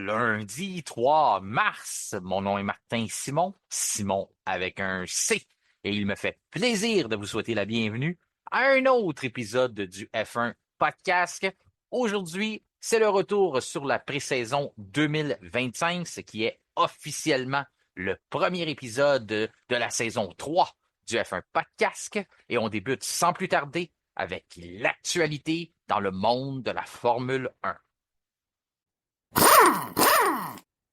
lundi 3 mars. Mon nom est Martin Simon, Simon avec un C. Et il me fait plaisir de vous souhaiter la bienvenue à un autre épisode du F1 Podcast. Aujourd'hui, c'est le retour sur la pré-saison 2025, ce qui est officiellement le premier épisode de la saison 3 du F1 Podcast. Et on débute sans plus tarder avec l'actualité dans le monde de la Formule 1.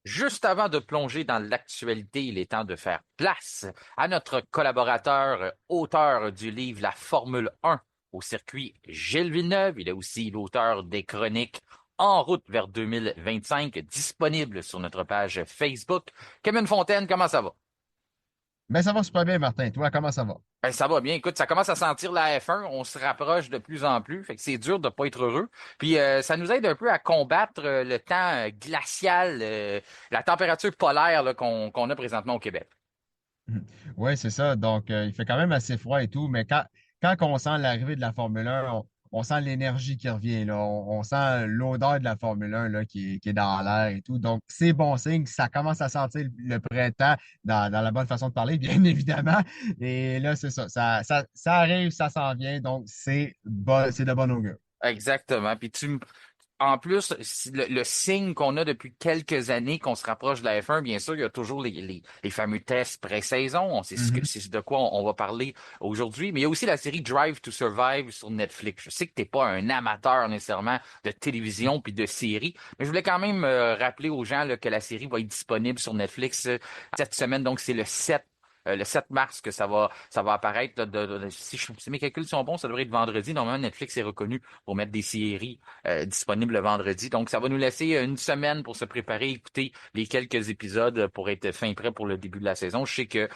Juste avant de plonger dans l'actualité, il est temps de faire place à notre collaborateur, auteur du livre La Formule 1 au circuit, Gilles Villeneuve. Il est aussi l'auteur des chroniques En route vers 2025, disponibles sur notre page Facebook. Kevin Fontaine, comment ça va? Ben, ça va super bien, Martin. Toi, comment ça va? Ben, ça va bien. Écoute, ça commence à sentir la F1. On se rapproche de plus en plus. Fait que c'est dur de pas être heureux. Puis ça nous aide un peu à combattre le temps glacial, la température polaire là, qu'on a présentement au Québec. Oui, c'est ça. Donc, il fait quand même assez froid et tout, mais quand on sent l'arrivée de la Formule 1, on sent l'énergie qui revient, là. On sent l'odeur de la Formule 1 là, qui est dans l'air et tout. Donc, c'est bon signe. Ça commence à sentir le printemps dans la bonne façon de parler, bien évidemment. Et là, c'est ça. Ça arrive, ça s'en vient. Donc, c'est de bon augure. Exactement. En plus, le signe qu'on a depuis quelques années qu'on se rapproche de la F1, bien sûr, il y a toujours les fameux tests pré-saison. On sait Mhm. c'est de quoi on va parler aujourd'hui. Mais il y a aussi la série Drive to Survive sur Netflix. Je sais que t'es pas un amateur nécessairement de télévision puis de séries, mais je voulais quand même rappeler aux gens là, que la série va être disponible sur Netflix cette semaine. Donc, c'est le 7 mars que ça va apparaître. Là, si mes calculs sont bons, ça devrait être vendredi. Normalement, Netflix est reconnu pour mettre des séries disponible le vendredi. Donc, ça va nous laisser une semaine pour se préparer, écouter les quelques épisodes pour être fin prêt pour le début de la saison. Je sais que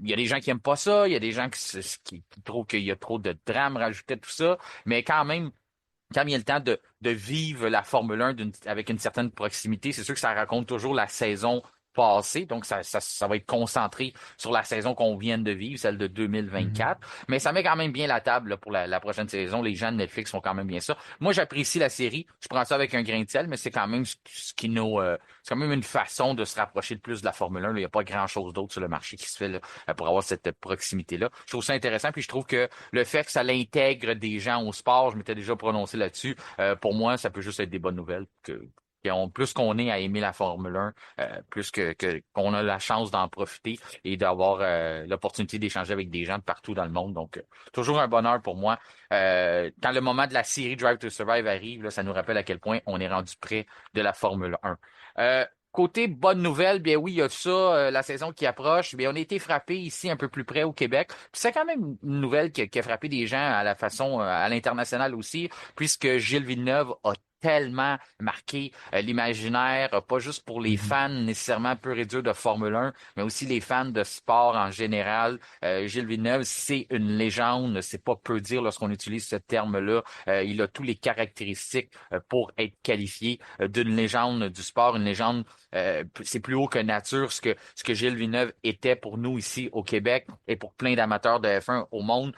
il y a des gens qui aiment pas ça, il y a des gens qui trouvent qu'il y a trop de drame rajouté à tout ça, mais quand il y a le temps de vivre la Formule 1 avec une certaine proximité, c'est sûr que ça raconte toujours la saison passée. Donc, ça va être concentré sur la saison qu'on vient de vivre, celle de Mhm. 2024. Mais ça met quand même bien la table là, pour la prochaine saison. Les gens de Netflix font quand même bien ça. Moi, j'apprécie la série. Je prends ça avec un grain de sel, mais c'est quand même c'est quand même une façon de se rapprocher le plus de la Formule 1. Là. Il n'y a pas grand-chose d'autre sur le marché qui se fait là, pour avoir cette proximité-là. Je trouve ça intéressant, puis je trouve que le fait que ça l'intègre des gens au sport, je m'étais déjà prononcé là-dessus. Pour moi, ça peut juste être des bonnes nouvelles. Plus qu'on est à aimer la Formule 1, plus qu'on a la chance d'en profiter et d'avoir l'opportunité d'échanger avec des gens de partout dans le monde. Donc, toujours un bonheur pour moi. Quand le moment de la série Drive to Survive arrive, là, ça nous rappelle à quel point on est rendu près de la Formule 1. Côté bonne nouvelle, bien oui, il y a ça, la saison qui approche. Bien, on a été frappé ici un peu plus près au Québec. Puis c'est quand même une nouvelle qui a frappé des gens à la façon, à l'international aussi, puisque Gilles Villeneuve a tellement marqué l'imaginaire, pas juste pour les Mhm. fans nécessairement pur et dur de Formule 1, mais aussi les fans de sport en général. Gilles Villeneuve, c'est une légende, c'est pas peu dire lorsqu'on utilise ce terme-là. Il a tous les caractéristiques pour être qualifié d'une légende du sport, une légende c'est plus haut que nature ce que Gilles Villeneuve était pour nous ici au Québec et pour plein d'amateurs de F1 au monde.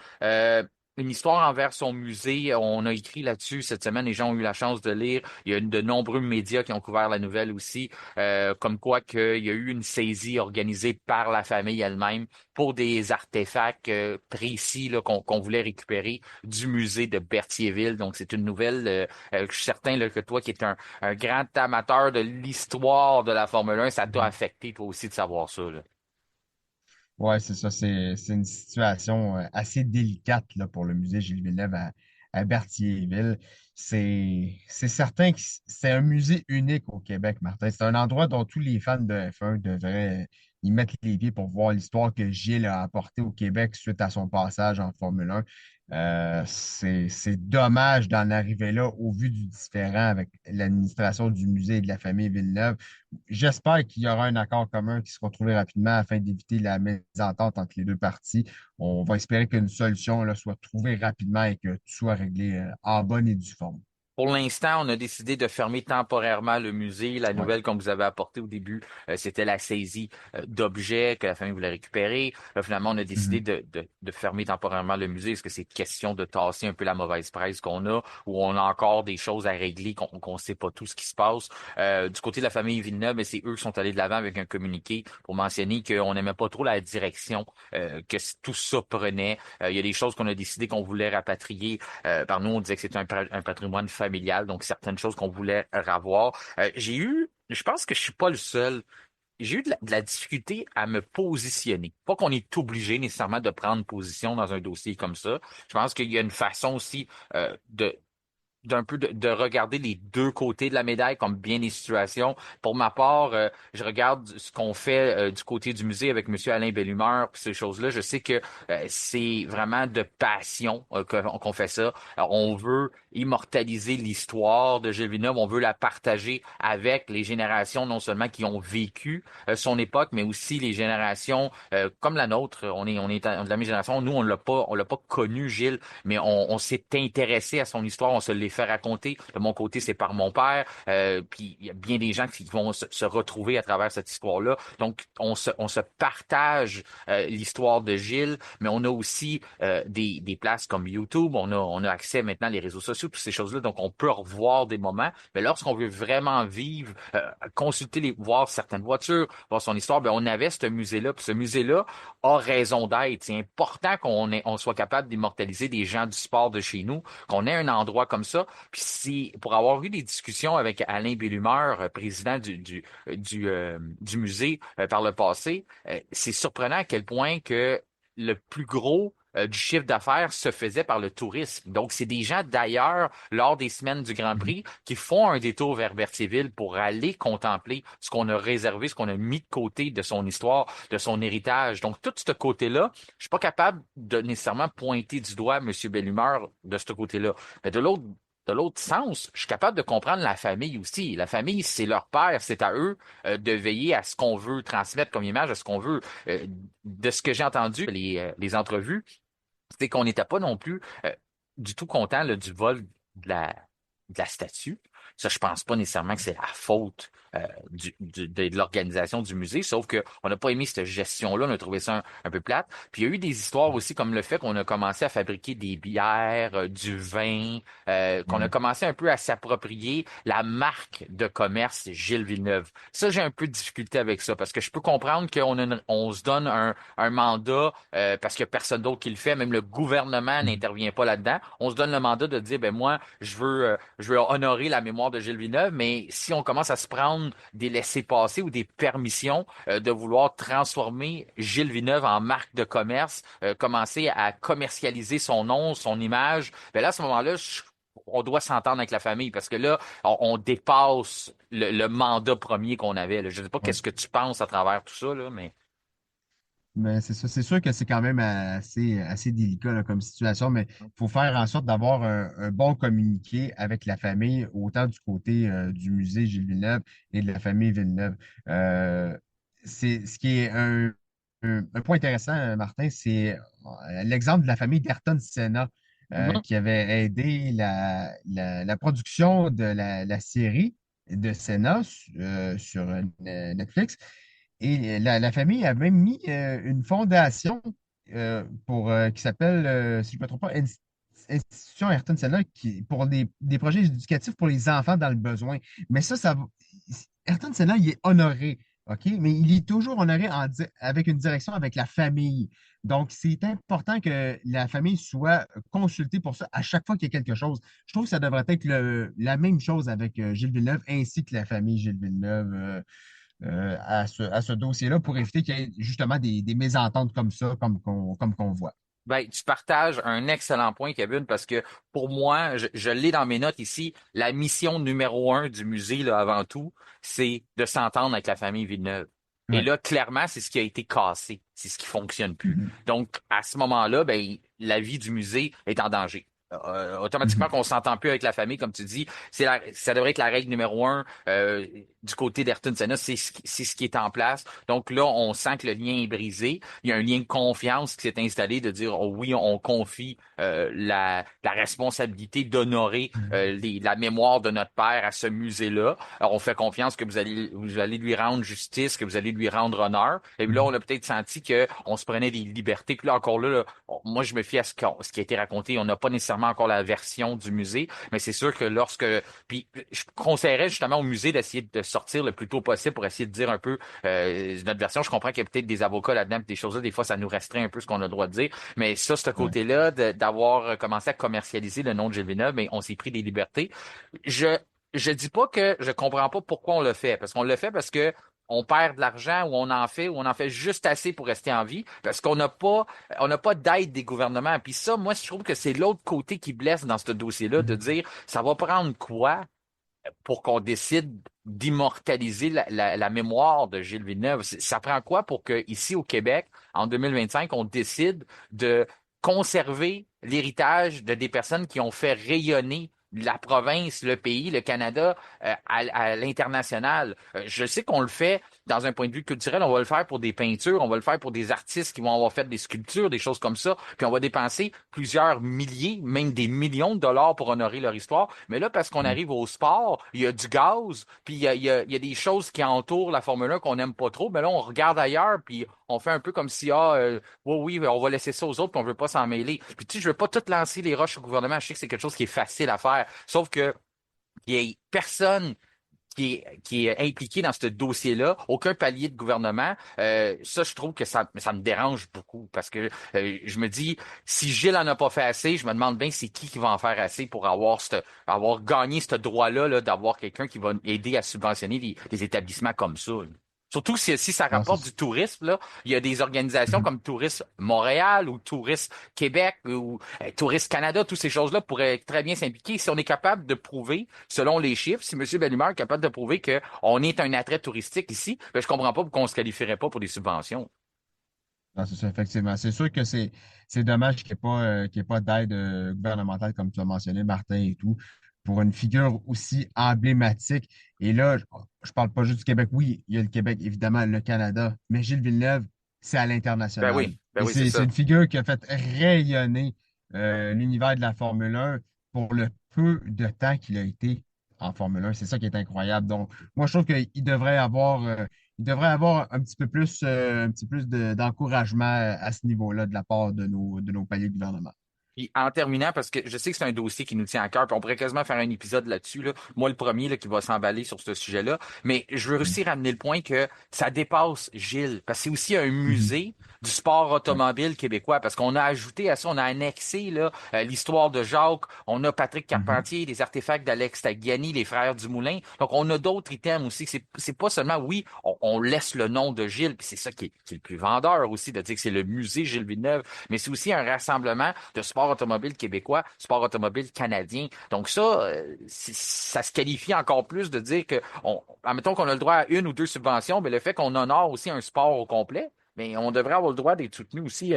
Une histoire envers son musée. On a écrit là-dessus cette semaine. Les gens ont eu la chance de lire. Il y a de nombreux médias qui ont couvert la nouvelle aussi, comme quoi qu'il y a eu une saisie organisée par la famille elle-même pour des artefacts précis là, qu'on voulait récupérer du musée de Berthierville. Donc, c'est une nouvelle. Je suis certain là, que toi, qui es un grand amateur de l'histoire de la Formule 1, ça t'a Mhm. affecté toi aussi de savoir ça, là. Ouais, c'est ça. C'est une situation assez délicate là, pour le musée Gilles Villeneuve à Berthierville. C'est certain que c'est un musée unique au Québec, Martin. C'est un endroit dont tous les fans de F1 devraient y mettre les pieds pour voir l'histoire que Gilles a apportée au Québec suite à son passage en Formule 1. C'est dommage d'en arriver là au vu du différend avec l'administration du musée et de la famille Villeneuve. J'espère qu'il y aura un accord commun qui sera trouvé rapidement afin d'éviter la mésentente entre les deux parties. On va espérer qu'une solution là, soit trouvée rapidement et que tout soit réglé en bonne et due forme. Pour l'instant, on a décidé de fermer temporairement le musée. La Ouais. nouvelle qu'on vous avait apportée au début, c'était la saisie d'objets que la famille voulait récupérer. Finalement, on a décidé Mhm. de fermer temporairement le musée. Est-ce que c'est question de tasser un peu la mauvaise presse qu'on a, ou on a encore des choses à régler, qu'on sait pas tout ce qui se passe? Du côté de la famille Villeneuve, ben, c'est eux qui sont allés de l'avant avec un communiqué pour mentionner qu'on n'aimait pas trop la direction tout ça prenait. Il y a des choses qu'on a décidé qu'on voulait rapatrier. Par nous, on disait que c'était un patrimoine familial, donc certaines choses qu'on voulait revoir. Je pense que je suis pas le seul. J'ai eu de la difficulté à me positionner. Pas qu'on est obligé nécessairement de prendre position dans un dossier comme ça. Je pense qu'il y a une façon aussi d'un peu de regarder les deux côtés de la médaille comme bien des situations. Pour ma part, je regarde ce qu'on fait du côté du musée avec Monsieur Alain Bellumeur, puis ces choses-là. Je sais que c'est vraiment de passion qu'on fait ça. Alors, on veut immortaliser l'histoire de Gilles Villeneuve, on veut la partager avec les générations non seulement qui ont vécu son époque, mais aussi les générations comme la nôtre. On est de la même génération. Nous, on l'a pas connu, Gilles, mais on s'est intéressé à son histoire, on se l'est fait raconter. De mon côté, c'est par mon père. Puis il y a bien des gens qui vont se retrouver à travers cette histoire-là. Donc, on se partage l'histoire de Gilles, mais on a aussi des places comme YouTube. On a accès maintenant les réseaux sociaux, toutes ces choses-là. Donc, on peut revoir des moments. Mais lorsqu'on veut vraiment vivre, consulter voir certaines voitures, voir son histoire, ben on avait ce musée-là. Puis ce musée-là a raison d'être. C'est important on soit capable d'immortaliser des gens du sport de chez nous, qu'on ait un endroit comme ça. Puis si, pour avoir eu des discussions avec Alain Bellumeur, président du musée par le passé, c'est surprenant à quel point que le plus gros du chiffre d'affaires se faisait par le tourisme. Donc, c'est des gens d'ailleurs, lors des semaines du Grand Mhm. Prix, qui font un détour vers Berthierville pour aller contempler ce qu'on a réservé, ce qu'on a mis de côté de son histoire, de son héritage. Donc, tout ce côté-là, je suis pas capable de nécessairement pointer du doigt M. Bellumeur de ce côté-là. Mais de l'autre sens, je suis capable de comprendre la famille aussi. La famille, c'est leur père, c'est à eux de veiller à ce qu'on veut transmettre comme image, à ce qu'on veut. De ce que j'ai entendu, les entrevues, c'est qu'on n'était pas non plus du tout content là, du vol de la statue. Ça, je pense pas nécessairement que c'est la faute de l'organisation du musée, sauf qu'on n'a pas aimé cette gestion-là, on a trouvé ça un peu plate. Puis il y a eu des histoires aussi comme le fait qu'on a commencé à fabriquer des bières, du vin, qu'on a Ouais. commencé un peu à s'approprier la marque de commerce Gilles Villeneuve. Ça, j'ai un peu de difficulté avec ça, parce que je peux comprendre on se donne un mandat parce qu'il n'y a personne d'autre qui le fait, même le gouvernement Mhm. n'intervient pas là-dedans. On se donne le mandat de dire, ben moi, je veux honorer la mémoire de Gilles Villeneuve, mais si on commence à se prendre des laissez-passer ou des permissions de vouloir transformer Gilles Villeneuve en marque de commerce, commencer à commercialiser son nom, son image, ben là, à ce moment-là, on doit s'entendre avec la famille parce que là, on dépasse le mandat premier qu'on avait, là. Je ne sais pas Ouais. qu'est-ce que tu penses à travers tout ça, là, mais. Mais c'est ça. C'est sûr que c'est quand même assez délicat là, comme situation, mais il faut faire en sorte d'avoir un bon communiqué avec la famille, autant du côté du musée Gilles Villeneuve et de la famille Villeneuve. C'est ce qui est un point intéressant, Martin, c'est l'exemple de la famille d'Ayrton Senna Mhm. qui avait aidé la production de la série de Senna sur Netflix. Et la famille a même mis une fondation qui s'appelle, si je ne me trompe pas, Institution Ayrton Senna, pour des projets éducatifs pour les enfants dans le besoin. Mais Ayrton Senna, il est honoré, OK? Mais il est toujours honoré avec une direction avec la famille. Donc, c'est important que la famille soit consultée pour ça à chaque fois qu'il y a quelque chose. Je trouve que ça devrait être la même chose avec Gilles Villeneuve ainsi que la famille Gilles Villeneuve. À ce dossier-là pour éviter qu'il y ait justement des mésententes comme ça, comme qu'on voit. Ben, tu partages un excellent point, Kevin, parce que pour moi, je l'ai dans mes notes ici, la mission numéro un du musée, là, avant tout, c'est de s'entendre avec la famille Villeneuve. Et Ouais. là, clairement, c'est ce qui a été cassé, c'est ce qui fonctionne plus. Mhm. Donc, à ce moment-là, ben, la vie du musée est en danger. automatiquement Mhm. qu'on s'entend plus avec la famille, comme tu dis. Ça devrait être la règle numéro un du côté d'Ayrton Senna, c'est ce qui est en place. Donc là, on sent que le lien est brisé. Il y a un lien de confiance qui s'est installé de dire oh oui, on confie la responsabilité d'honorer Mhm. la mémoire de notre père à ce musée-là. Alors, on fait confiance que vous allez lui rendre justice, que vous allez lui rendre honneur. Et puis là, on Mhm. a peut-être senti que on se prenait des libertés. Puis là, encore là, moi, je me fie à ce qui a été raconté. On n'a pas nécessairement encore la version du musée, mais c'est sûr que puis je conseillerais justement au musée d'essayer de sortir le plus tôt possible pour essayer de dire un peu notre version. Je comprends qu'il y a peut-être des avocats là-dedans, puis des choses là. Des fois, ça nous restreint un peu ce qu'on a le droit de dire. Mais ça, ce Ouais. côté-là, d'avoir commencé à commercialiser le nom de Gilles Villeneuve, mais on s'est pris des libertés. Je je dis pas que je comprends pas pourquoi on le fait, parce qu'on le fait parce que on perd de l'argent ou on en fait juste assez pour rester en vie, parce on n'a pas d'aide des gouvernements. Puis ça, moi, je trouve que c'est l'autre côté qui blesse dans ce dossier-là, de Mhm. dire, ça va prendre quoi pour qu'on décide d'immortaliser la mémoire de Gilles Villeneuve? Ça prend quoi pour que ici au Québec, en 2025, on décide de conserver l'héritage de des personnes qui ont fait rayonner la province, le pays, le Canada à l'international. Je sais qu'on le fait dans un point de vue culturel, on va le faire pour des peintures, on va le faire pour des artistes qui vont avoir fait des sculptures, des choses comme ça, puis on va dépenser plusieurs milliers, même des millions de dollars pour honorer leur histoire. Mais là, parce qu'on Ouais. arrive au sport, il y a du gaz, puis il y a des choses qui entourent la Formule 1 qu'on n'aime pas trop. Mais là, on regarde ailleurs, puis on fait un peu comme si, oui, oui, on va laisser ça aux autres, puis on veut pas s'en mêler. Puis tu sais, je veux pas tout lancer les roches au gouvernement. Je sais que c'est quelque chose qui est facile à faire. Sauf que il y a personne qui est impliqué dans ce dossier-là, aucun palier de gouvernement. Ça, je trouve que ça me dérange beaucoup parce que je me dis, si Gilles en a pas fait assez, je me demande bien c'est qui va en faire assez pour avoir gagné ce droit-là, là, d'avoir quelqu'un qui va aider à subventionner les établissements comme ça, là. Surtout si ça Non, rapporte du tourisme, là, il y a des organisations Mhm. comme Tourisme Montréal ou Tourisme Québec ou Tourisme Canada, toutes ces choses-là pourraient très bien s'impliquer si on est capable de prouver selon les chiffres, si M. Bellemare est capable de prouver qu'on est un attrait touristique ici, ben, je comprends pas pourquoi on se qualifierait pas pour des subventions. Non, c'est ça, effectivement. C'est sûr que c'est dommage qu'il n'y ait pas d'aide gouvernementale, comme tu as mentionné, Martin et tout, pour une figure aussi emblématique. Et là, je parle pas juste du Québec. Oui, il y a le Québec, évidemment, le Canada, mais Gilles Villeneuve, c'est à l'international. Ben Et oui, c'est c'est ça. une figure qui a fait rayonner l'univers de la Formule 1 pour le peu de temps qu'il a été en Formule 1. C'est ça qui est incroyable. Donc, moi, je trouve il devrait avoir un petit plus d'encouragement à ce niveau-là de la part de nos paliers de gouvernement. Puis en terminant, parce que je sais que c'est un dossier qui nous tient à cœur, puis on pourrait quasiment faire un épisode là-dessus, là. Moi, le premier là, qui va s'emballer sur ce sujet-là. Mais je veux Mm. aussi ramener le point que ça dépasse Gilles, parce que c'est aussi un Mhm. musée du sport Ouais. automobile québécois, parce qu'on a ajouté à ça, on a annexé là, l'histoire de Jacques, on a Patrick Mhm. Carpentier, les artefacts d'Alex Tagliani, les frères Dumoulin. Donc, on a d'autres items aussi. C'est pas seulement, oui, on laisse le nom de Gilles, puis c'est ça qui est le plus vendeur aussi, de dire que c'est le musée Gilles Villeneuve, mais c'est aussi un rassemblement de sport automobile québécois, sport automobile canadien. Donc ça, ça se qualifie encore plus de dire que, admettons qu'on a le droit à une ou deux subventions, mais le fait qu'on honore aussi un sport au complet, mais on devrait avoir le droit d'être soutenu aussi.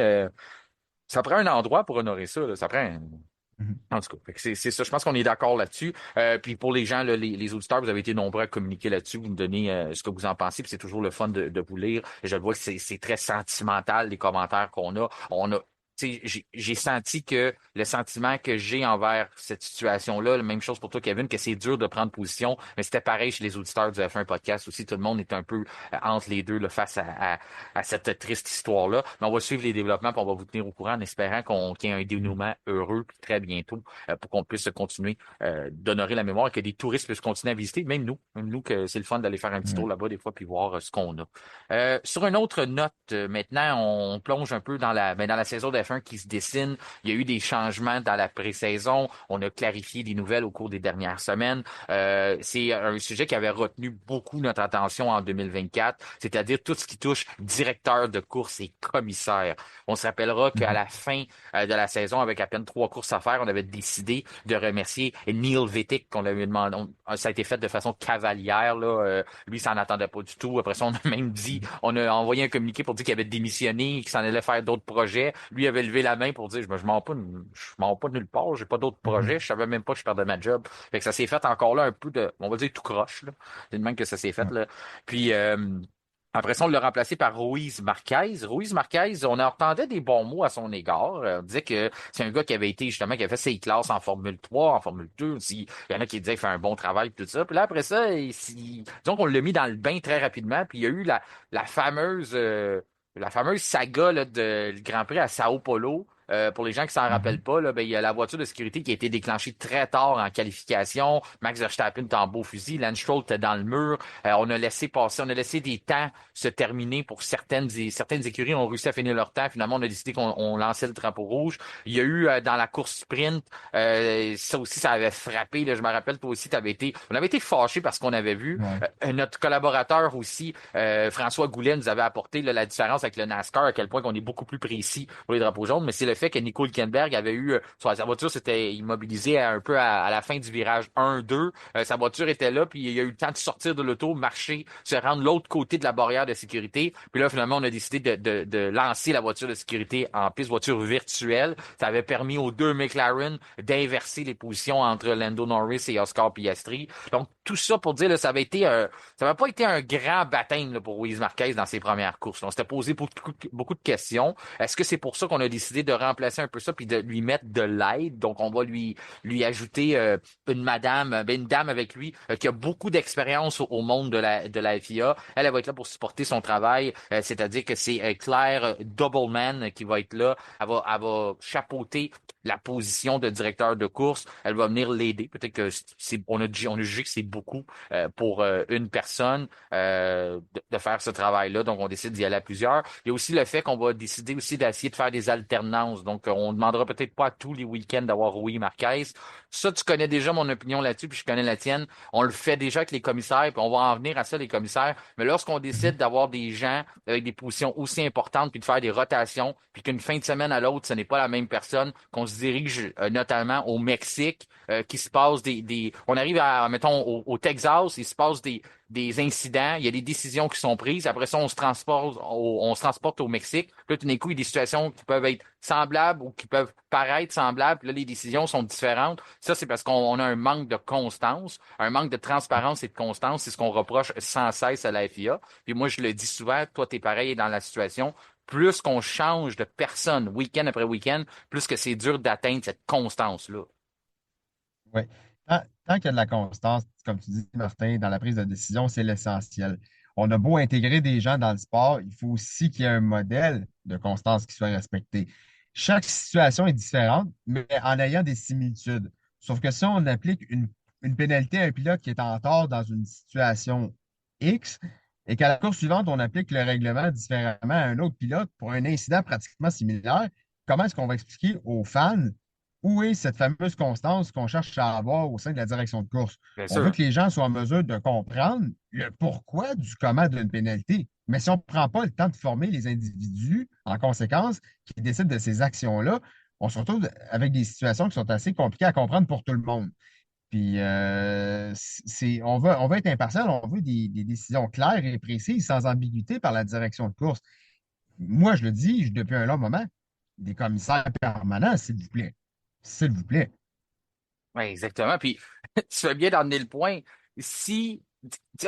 Ça prend un endroit pour honorer ça, là. Ça prend Mhm. En tout cas, fait que c'est ça. Je pense qu'on est d'accord là-dessus. Puis pour les gens, là, les auditeurs, vous avez été nombreux à communiquer là-dessus. Vous me donnez ce que vous en pensez. Puis c'est toujours le fun de vous lire. Et je le vois que c'est très sentimental, les commentaires qu'on a. Tu sais, j'ai senti que le sentiment que j'ai envers cette situation-là, la même chose pour toi, Kevin, que c'est dur de prendre position. Mais c'était pareil chez les auditeurs du F1 Podcast aussi. Tout le monde est un peu entre les deux là, face à cette triste histoire-là. Mais on va suivre les développements, puis on va vous tenir au courant en espérant qu'il y ait un dénouement heureux puis très bientôt pour qu'on puisse continuer d'honorer la mémoire et que des touristes puissent continuer à visiter, même nous que c'est le fun d'aller faire un petit tour Ouais. là-bas des fois puis voir ce qu'on a. Sur une autre note, maintenant, on plonge un peu dans la saison d'F1 qui se dessine. Il y a eu des changements dans la pré-saison. On a clarifié des nouvelles au cours des dernières semaines. C'est un sujet qui avait retenu beaucoup notre attention en 2024, c'est-à-dire tout ce qui touche directeur de course et commissaire. On se rappellera qu'à Mhm. la fin de la saison, avec à peine 3 courses à faire, on avait décidé de remercier Neil Vittick, qu'on avait demandé. Ça a été fait de façon cavalière, là. Lui, ça n'en attendait pas du tout. Après ça, on a même dit, Mhm. on a envoyé un communiqué pour dire qu'il avait démissionné, qu'il s'en allait faire d'autres projets. Lui avait avait levé la main pour dire, je m'en vais pas de nulle part, j'ai pas d'autres Mhm. projets, je savais même pas que je perdais ma job. Fait que ça s'est fait encore là un peu on va dire tout croche, là. C'est de même que ça s'est fait, Ouais. là. Puis, après ça, on l'a remplacé par Ruiz Marquez. Ruiz Marquez, on entendait des bons mots à son égard. On disait que c'est un gars qui avait été, justement, qui avait fait ses classes en Formule 3, en Formule 2 aussi. Il y en a qui disaient qu'il fait un bon travail, tout ça. Puis là, après ça, disons qu'on l'a mis dans le bain très rapidement. Puis il y a eu la fameuse, la fameuse saga là, de le Grand Prix à Sao Paulo. Pour les gens qui s'en rappellent Mhm. pas, là, ben, il y a la voiture de sécurité qui a été déclenchée très tard en qualification. Max Verstappen était en beau fusil. Lance Stroll était dans le mur. On a laissé des temps se terminer pour certaines écuries ont réussi à finir leur temps. Finalement, on a décidé qu'on lançait le drapeau rouge. Il y a eu dans la course sprint, ça aussi, ça avait frappé. Là, je me rappelle, toi aussi, on avait été fâchés parce qu'on avait vu Ouais. notre collaborateur aussi, François Goulet, nous avait apporté là, la différence avec le NASCAR, à quel point on est beaucoup plus précis pour les drapeaux jaunes. Mais c'est le fait que Nico Hülkenberg avait eu, sa voiture s'était immobilisée un peu à la fin du virage 1-2. Sa voiture était là, puis il a eu le temps de sortir de l'auto, marcher, se rendre de l'autre côté de la barrière de sécurité. Puis là, finalement, on a décidé de lancer la voiture de sécurité en piste, voiture virtuelle. Ça avait permis aux deux McLaren d'inverser les positions entre Lando Norris et Oscar Piastri. Donc, tout ça pour dire, là, ça n'avait pas été un grand baptême là, pour Luis Marquez dans ses premières courses. On s'était posé beaucoup de questions. Est-ce que c'est pour ça qu'on a décidé de remplacer un peu ça puis de lui mettre de l'aide? Donc, on va lui ajouter une dame avec lui qui a beaucoup d'expérience au monde de la FIA. Elle va être là pour supporter son travail, c'est-à-dire que c'est Claire Doubleman qui va être là. Elle va chapeauter la position de directeur de course. Elle va venir l'aider. Peut-être que on a jugé que c'est beaucoup pour une personne de faire ce travail-là. Donc, on décide d'y aller à plusieurs. Il y a aussi le fait qu'on va décider aussi d'essayer de faire des alternances. Donc, on demandera peut-être pas à tous les week-ends d'avoir Rui Marquez. Ça, tu connais déjà mon opinion là-dessus, puis je connais la tienne. On le fait déjà avec les commissaires, puis on va en venir à ça, les commissaires. Mais lorsqu'on décide Mhm. d'avoir des gens avec des positions aussi importantes, puis de faire des rotations, puis qu'une fin de semaine à l'autre, ce n'est pas la même personne, qu'on se dirige notamment au Mexique, qui se passe On arrive mettons, au Texas, il se passe des incidents, il y a des décisions qui sont prises. Après ça, on se transporte au Mexique. Puis là, tout d'un coup, il y a des situations qui peuvent être semblables ou qui peuvent paraître semblables. Puis là, les décisions sont différentes. Ça, c'est parce qu'on a un manque de constance, un manque de transparence et de constance. C'est ce qu'on reproche sans cesse à la FIA. Puis moi, je le dis souvent, toi, t'es pareil dans la situation. Plus qu'on change de personne week-end après week-end, plus que c'est dur d'atteindre cette constance-là. Ouais. Tant qu'il y a de la constance, comme tu dis, Martin, dans la prise de décision, c'est l'essentiel. On a beau intégrer des gens dans le sport, il faut aussi qu'il y ait un modèle de constance qui soit respecté. Chaque situation est différente, mais en ayant des similitudes. Sauf que si on applique une pénalité à un pilote qui est en tort dans une situation X et qu'à la course suivante, on applique le règlement différemment à un autre pilote pour un incident pratiquement similaire, comment est-ce qu'on va expliquer aux fans où est cette fameuse constance qu'on cherche à avoir au sein de la direction de course? Bien On veut sûr. que les gens soient en mesure de comprendre le pourquoi du comment d'une pénalité. Mais si on ne prend pas le temps de former les individus, en conséquence, qui décident de ces actions-là, on se retrouve avec des situations qui sont assez compliquées à comprendre pour tout le monde. Puis, on veut être impartial, on veut des décisions claires et précises, sans ambiguïté par la direction de course. Moi, je le dis depuis un long moment, des commissaires permanents, s'il vous plaît. S'il vous plaît. Oui, exactement. Puis, tu fais bien d'emmener le point. Si,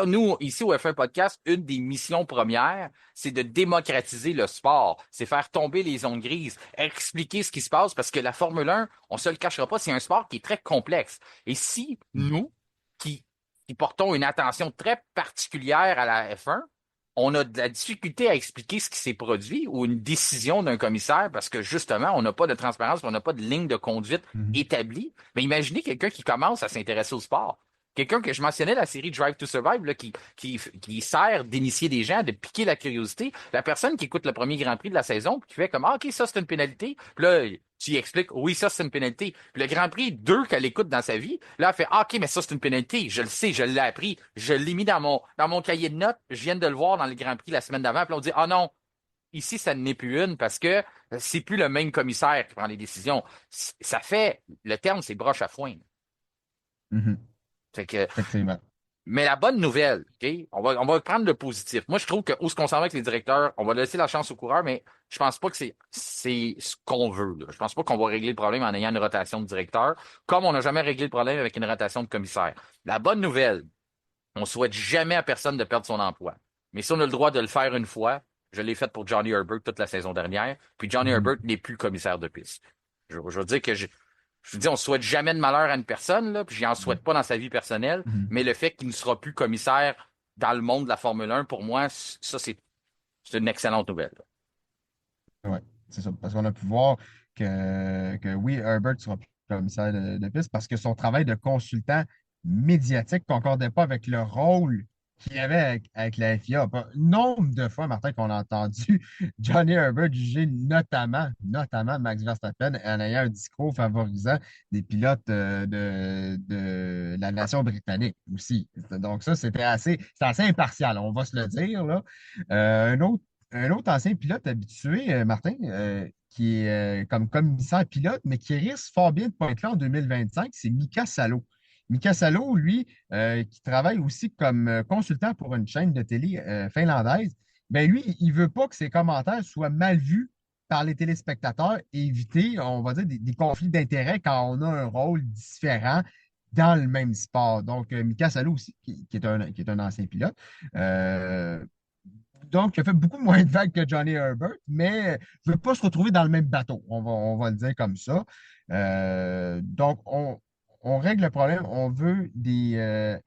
nous, ici au F1 Podcast, une des missions premières, c'est de démocratiser le sport. C'est faire tomber les zones grises, expliquer ce qui se passe, parce que la Formule 1, on se le cachera pas, c'est un sport qui est très complexe. Et si nous, qui, qui portons une attention très particulière à la F1, on a de la difficulté à expliquer ce qui s'est produit ou une décision d'un commissaire parce que justement, on n'a pas de transparence, on n'a pas de ligne de conduite Mhm. établie. Mais imaginez quelqu'un qui commence à s'intéresser au sport. Quelqu'un que je mentionnais, la série Drive to Survive, là, qui sert d'initier des gens, de piquer la curiosité. La personne qui écoute le premier Grand Prix de la saison, puis qui fait comme, ah, OK, ça, c'est une pénalité. Puis là, tu y expliques, oui, ça, c'est une pénalité. Puis le Grand Prix 2 qu'elle écoute dans sa vie, là, elle fait, ah, OK, mais ça, c'est une pénalité. Je le sais, je l'ai appris. Je l'ai mis dans mon cahier de notes. Je viens de le voir dans le Grand Prix la semaine d'avant. Puis là, on dit, ah non, ici, ça n'est plus une parce que c'est plus le même commissaire qui prend les décisions. Ça fait, le terme, c'est broche à foin. Mhm. Fait que Effectivement. Mais la bonne nouvelle, OK? On va prendre le positif. Moi, je trouve que où ce qu'on s'en va avec les directeurs, on va laisser la chance aux coureurs, mais je pense pas que c'est ce qu'on veut, là. Je pense pas qu'on va régler le problème en ayant une rotation de directeur, comme on n'a jamais réglé le problème avec une rotation de commissaire. La bonne nouvelle, on souhaite jamais à personne de perdre son emploi. Mais si on a le droit de le faire une fois, je l'ai fait pour Johnny Herbert toute la saison dernière, puis Johnny Mhm. Herbert n'est plus commissaire de piste. Je veux dire que je dis, on souhaite jamais de malheur à une personne, là, puis j'en souhaite pas dans sa vie personnelle, Mhm. mais le fait qu'il ne sera plus commissaire dans le monde de la Formule 1, pour moi, ça, c'est une excellente nouvelle. Ouais, c'est ça. Parce qu'on a pu voir que oui, Herbert sera plus commissaire de piste parce que son travail de consultant médiatique ne concordait pas avec le rôle qu'il avait avec la FIA. Nombre de fois, Martin, qu'on a entendu Johnny Herbert juger notamment Max Verstappen en ayant un discours favorisant des pilotes de la nation britannique aussi. Donc ça, c'était assez impartial, on va se le dire, là. Un autre ancien pilote habitué, Martin, qui est comme commissaire pilote, mais qui risque fort bien de pas être là en 2025, c'est Mika Salo. Mika Salo, lui, qui travaille aussi comme consultant pour une chaîne de télé finlandaise, ben lui, il ne veut pas que ses commentaires soient mal vus par les téléspectateurs et éviter, on va dire, des conflits d'intérêts quand on a un rôle différent dans le même sport. Donc, Mika Salo aussi, qui est un ancien pilote, euh, donc, il a fait beaucoup moins de vagues que Johnny Herbert, mais ne veut pas se retrouver dans le même bateau. On va le dire comme ça. Donc, on règle le problème. On veut des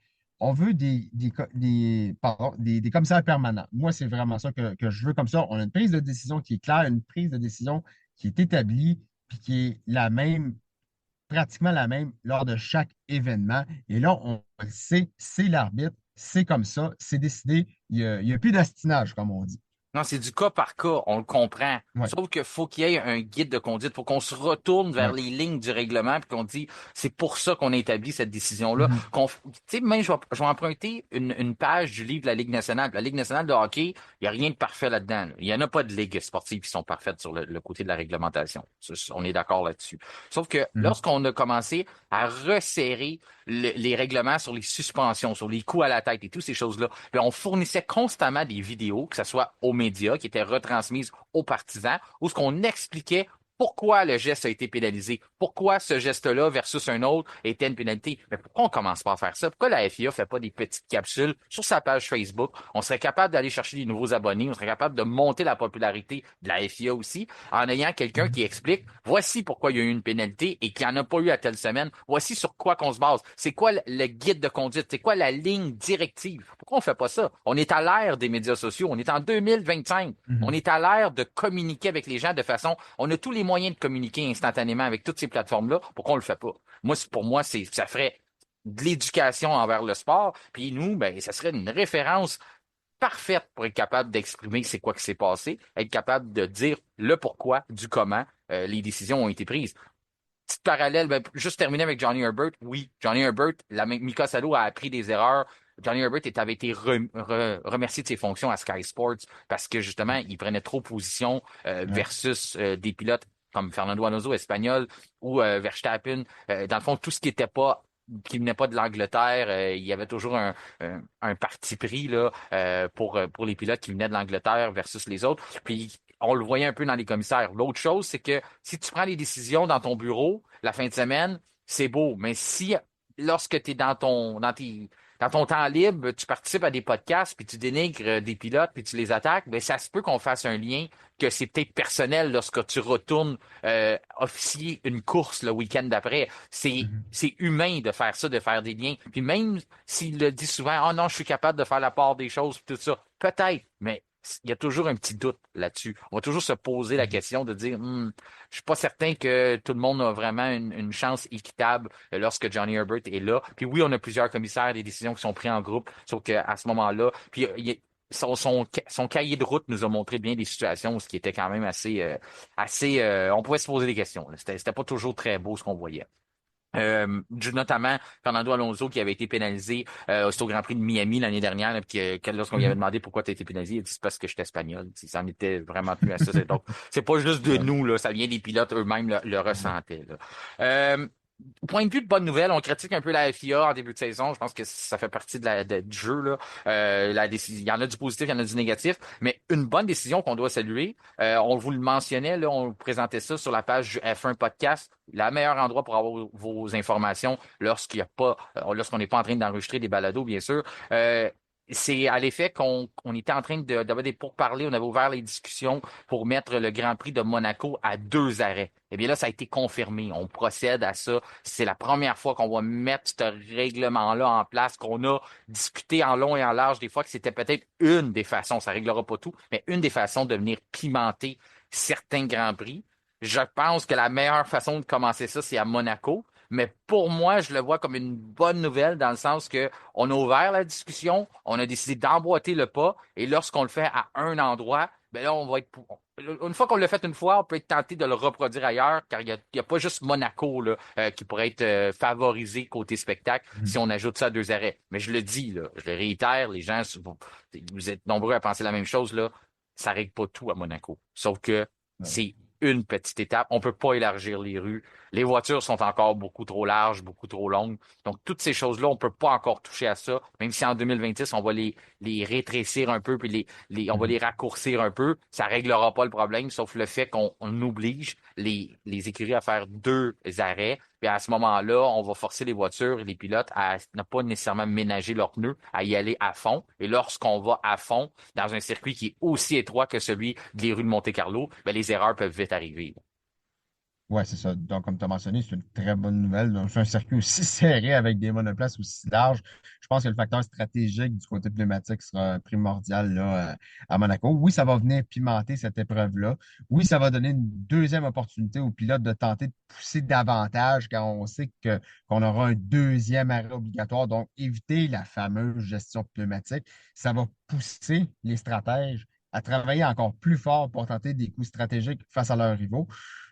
commissaires permanents. Moi, c'est vraiment ça que je veux comme ça. On a une prise de décision qui est claire, une prise de décision qui est établie, puis qui est la même, pratiquement la même lors de chaque événement. Et là, on le sait, c'est l'arbitre, c'est comme ça, c'est décidé. Il y a plus d'astinage, comme on dit. Non, c'est du cas par cas, on le comprend. Oui, Sauf qu'il faut qu'il y ait un guide de conduite, faut qu'on se retourne vers oui. les lignes du règlement puis qu'on dit c'est pour ça qu'on a établi cette décision-là. Mhm, Tu sais, même je vais emprunter une page du livre de la Ligue nationale. La Ligue nationale de hockey, il n'y a rien de parfait là-dedans, là. Il n'y en a pas de ligue sportive qui sont parfaites sur le côté de la réglementation. On est d'accord là-dessus. Sauf que mhm, lorsqu'on a commencé à resserrer les règlements sur les suspensions, sur les coups à la tête et toutes ces choses-là, puis on fournissait constamment des vidéos, que ce soit aux médias, qui étaient retransmises aux partisans, où ce qu'on expliquait pourquoi le geste a été pénalisé, pourquoi ce geste-là versus un autre était une pénalité. Mais pourquoi on commence pas à faire ça? Pourquoi la FIA fait pas des petites capsules sur sa page Facebook? On serait capable d'aller chercher des nouveaux abonnés, on serait capable de monter la popularité de la FIA aussi, en ayant quelqu'un mhm, qui explique, voici pourquoi il y a eu une pénalité et qu'il n'y en a pas eu à telle semaine. Voici sur quoi qu'on se base. C'est quoi le guide de conduite? C'est quoi la ligne directive? Pourquoi on fait pas ça? On est à l'ère des médias sociaux. On est en 2025. On mhm. est à l'ère de communiquer avec les gens de façon, on a tous les moyens de communiquer instantanément avec toutes ces plateformes-là. Pourquoi on le fait pas? Moi, pour moi, ça ferait de l'éducation envers le sport. Puis nous, ben, ça serait une référence parfaite pour être capable d'exprimer c'est quoi qui s'est passé, être capable de dire le pourquoi, du comment les décisions ont été prises. Petite parallèle, ben, juste terminer avec Johnny Herbert. Oui, Johnny Herbert, Mika Salo a appris des erreurs. Johnny Herbert avait été remercié de ses fonctions à Sky Sports parce que justement, il prenait trop position Ouais. versus des pilotes comme Fernando Alonso espagnol ou Verstappen. Dans le fond, tout ce qui venait pas de l'Angleterre, il y avait toujours un parti pris là, pour les pilotes qui venaient de l'Angleterre versus les autres. Puis on le voyait un peu dans les commissaires. L'autre chose, c'est que si tu prends les décisions dans ton bureau la fin de semaine, c'est beau. Mais si lorsque tu es dans ton temps libre, tu participes à des podcasts, puis tu dénigres des pilotes, puis tu les attaques, ben ça se peut qu'on fasse un lien que c'est peut-être personnel lorsque tu retournes officier une course le week-end d'après. Mhm. C'est humain de faire ça, de faire des liens. Puis même s'il le dit souvent, oh non, je suis capable de faire la part des choses, puis tout ça, peut-être, mais il y a toujours un petit doute là-dessus. On va toujours se poser la Mhm. question de dire, je suis pas certain que tout le monde a vraiment une chance équitable lorsque Johnny Herbert est là. Puis oui, on a plusieurs commissaires, des décisions qui sont prises en groupe, sauf qu'à ce moment-là, puis son cahier de route nous a montré bien des situations où ce qui était quand même on pouvait se poser des questions, là. C'était pas toujours très beau ce qu'on voyait. Notamment Fernando Alonso qui avait été pénalisé au Grand Prix de Miami l'année dernière, là, puis lorsqu'on lui avait Mhm. demandé pourquoi tu as été pénalisé, il a dit c'est parce que j'étais espagnol. Ça en était vraiment plus à ça. Donc, c'est pas juste de Ouais. nous, là, ça vient des pilotes eux-mêmes le Mhm. ressentaient. Là. point de vue de bonne nouvelle, on critique un peu la FIA en début de saison. Je pense que ça fait partie du jeu, là. Il y en a du positif, il y en a du négatif, mais une bonne décision qu'on doit saluer. On vous le mentionnait, là, on présentait ça sur la page du F1 Podcast. Le meilleur endroit pour avoir vos informations lorsqu'il y a pas, lorsqu'on n'est pas en train d'enregistrer des balados, bien sûr. C'est à l'effet qu'on était en train d'avoir des pourparlers, on avait ouvert les discussions pour mettre le Grand Prix de Monaco à 2 arrêts. Eh bien là, ça a été confirmé. On procède à ça. C'est la première fois qu'on va mettre ce règlement-là en place, qu'on a discuté en long et en large des fois que c'était peut-être une des façons, ça réglera pas tout, mais une des façons de venir pimenter certains Grands Prix. Je pense que la meilleure façon de commencer ça, c'est à Monaco. Mais pour moi, je le vois comme une bonne nouvelle dans le sens que on a ouvert la discussion, on a décidé d'emboîter le pas, et lorsqu'on le fait à un endroit, ben là, on va être, une fois qu'on l'a fait une fois, on peut être tenté de le reproduire ailleurs, car il y a pas juste Monaco là, qui pourrait être favorisé côté spectacle si on ajoute ça à 2 arrêts. Mais je le dis, là, je le réitère, les gens, vous êtes nombreux à penser la même chose, là, ça règle pas tout à Monaco. Sauf que c'est une petite étape. On peut pas élargir les rues. Les voitures sont encore beaucoup trop larges, beaucoup trop longues. Donc, toutes ces choses-là, on peut pas encore toucher à ça, même si en 2026, on va les rétrécir un peu, puis on va les raccourcir un peu. Ça réglera pas le problème, sauf le fait qu'on oblige les écuries à faire 2 arrêts. Puis à ce moment-là, on va forcer les voitures et les pilotes à ne pas nécessairement ménager leurs pneus, à y aller à fond. Et lorsqu'on va à fond dans un circuit qui est aussi étroit que celui des rues de Monte-Carlo, ben, les erreurs peuvent vite arriver. Ouais, c'est ça. Donc, comme tu as mentionné, c'est une très bonne nouvelle. Donc, c'est un circuit aussi serré avec des monoplaces aussi larges. Je pense que le facteur stratégique du côté pneumatique sera primordial là, à Monaco. Oui, ça va venir pimenter cette épreuve-là. Oui, ça va donner une deuxième opportunité aux pilotes de tenter de pousser davantage quand on sait qu'on aura un deuxième arrêt obligatoire. Donc, éviter la fameuse gestion pneumatique. Ça va pousser les stratèges à travailler encore plus fort pour tenter des coups stratégiques face à leurs rivaux.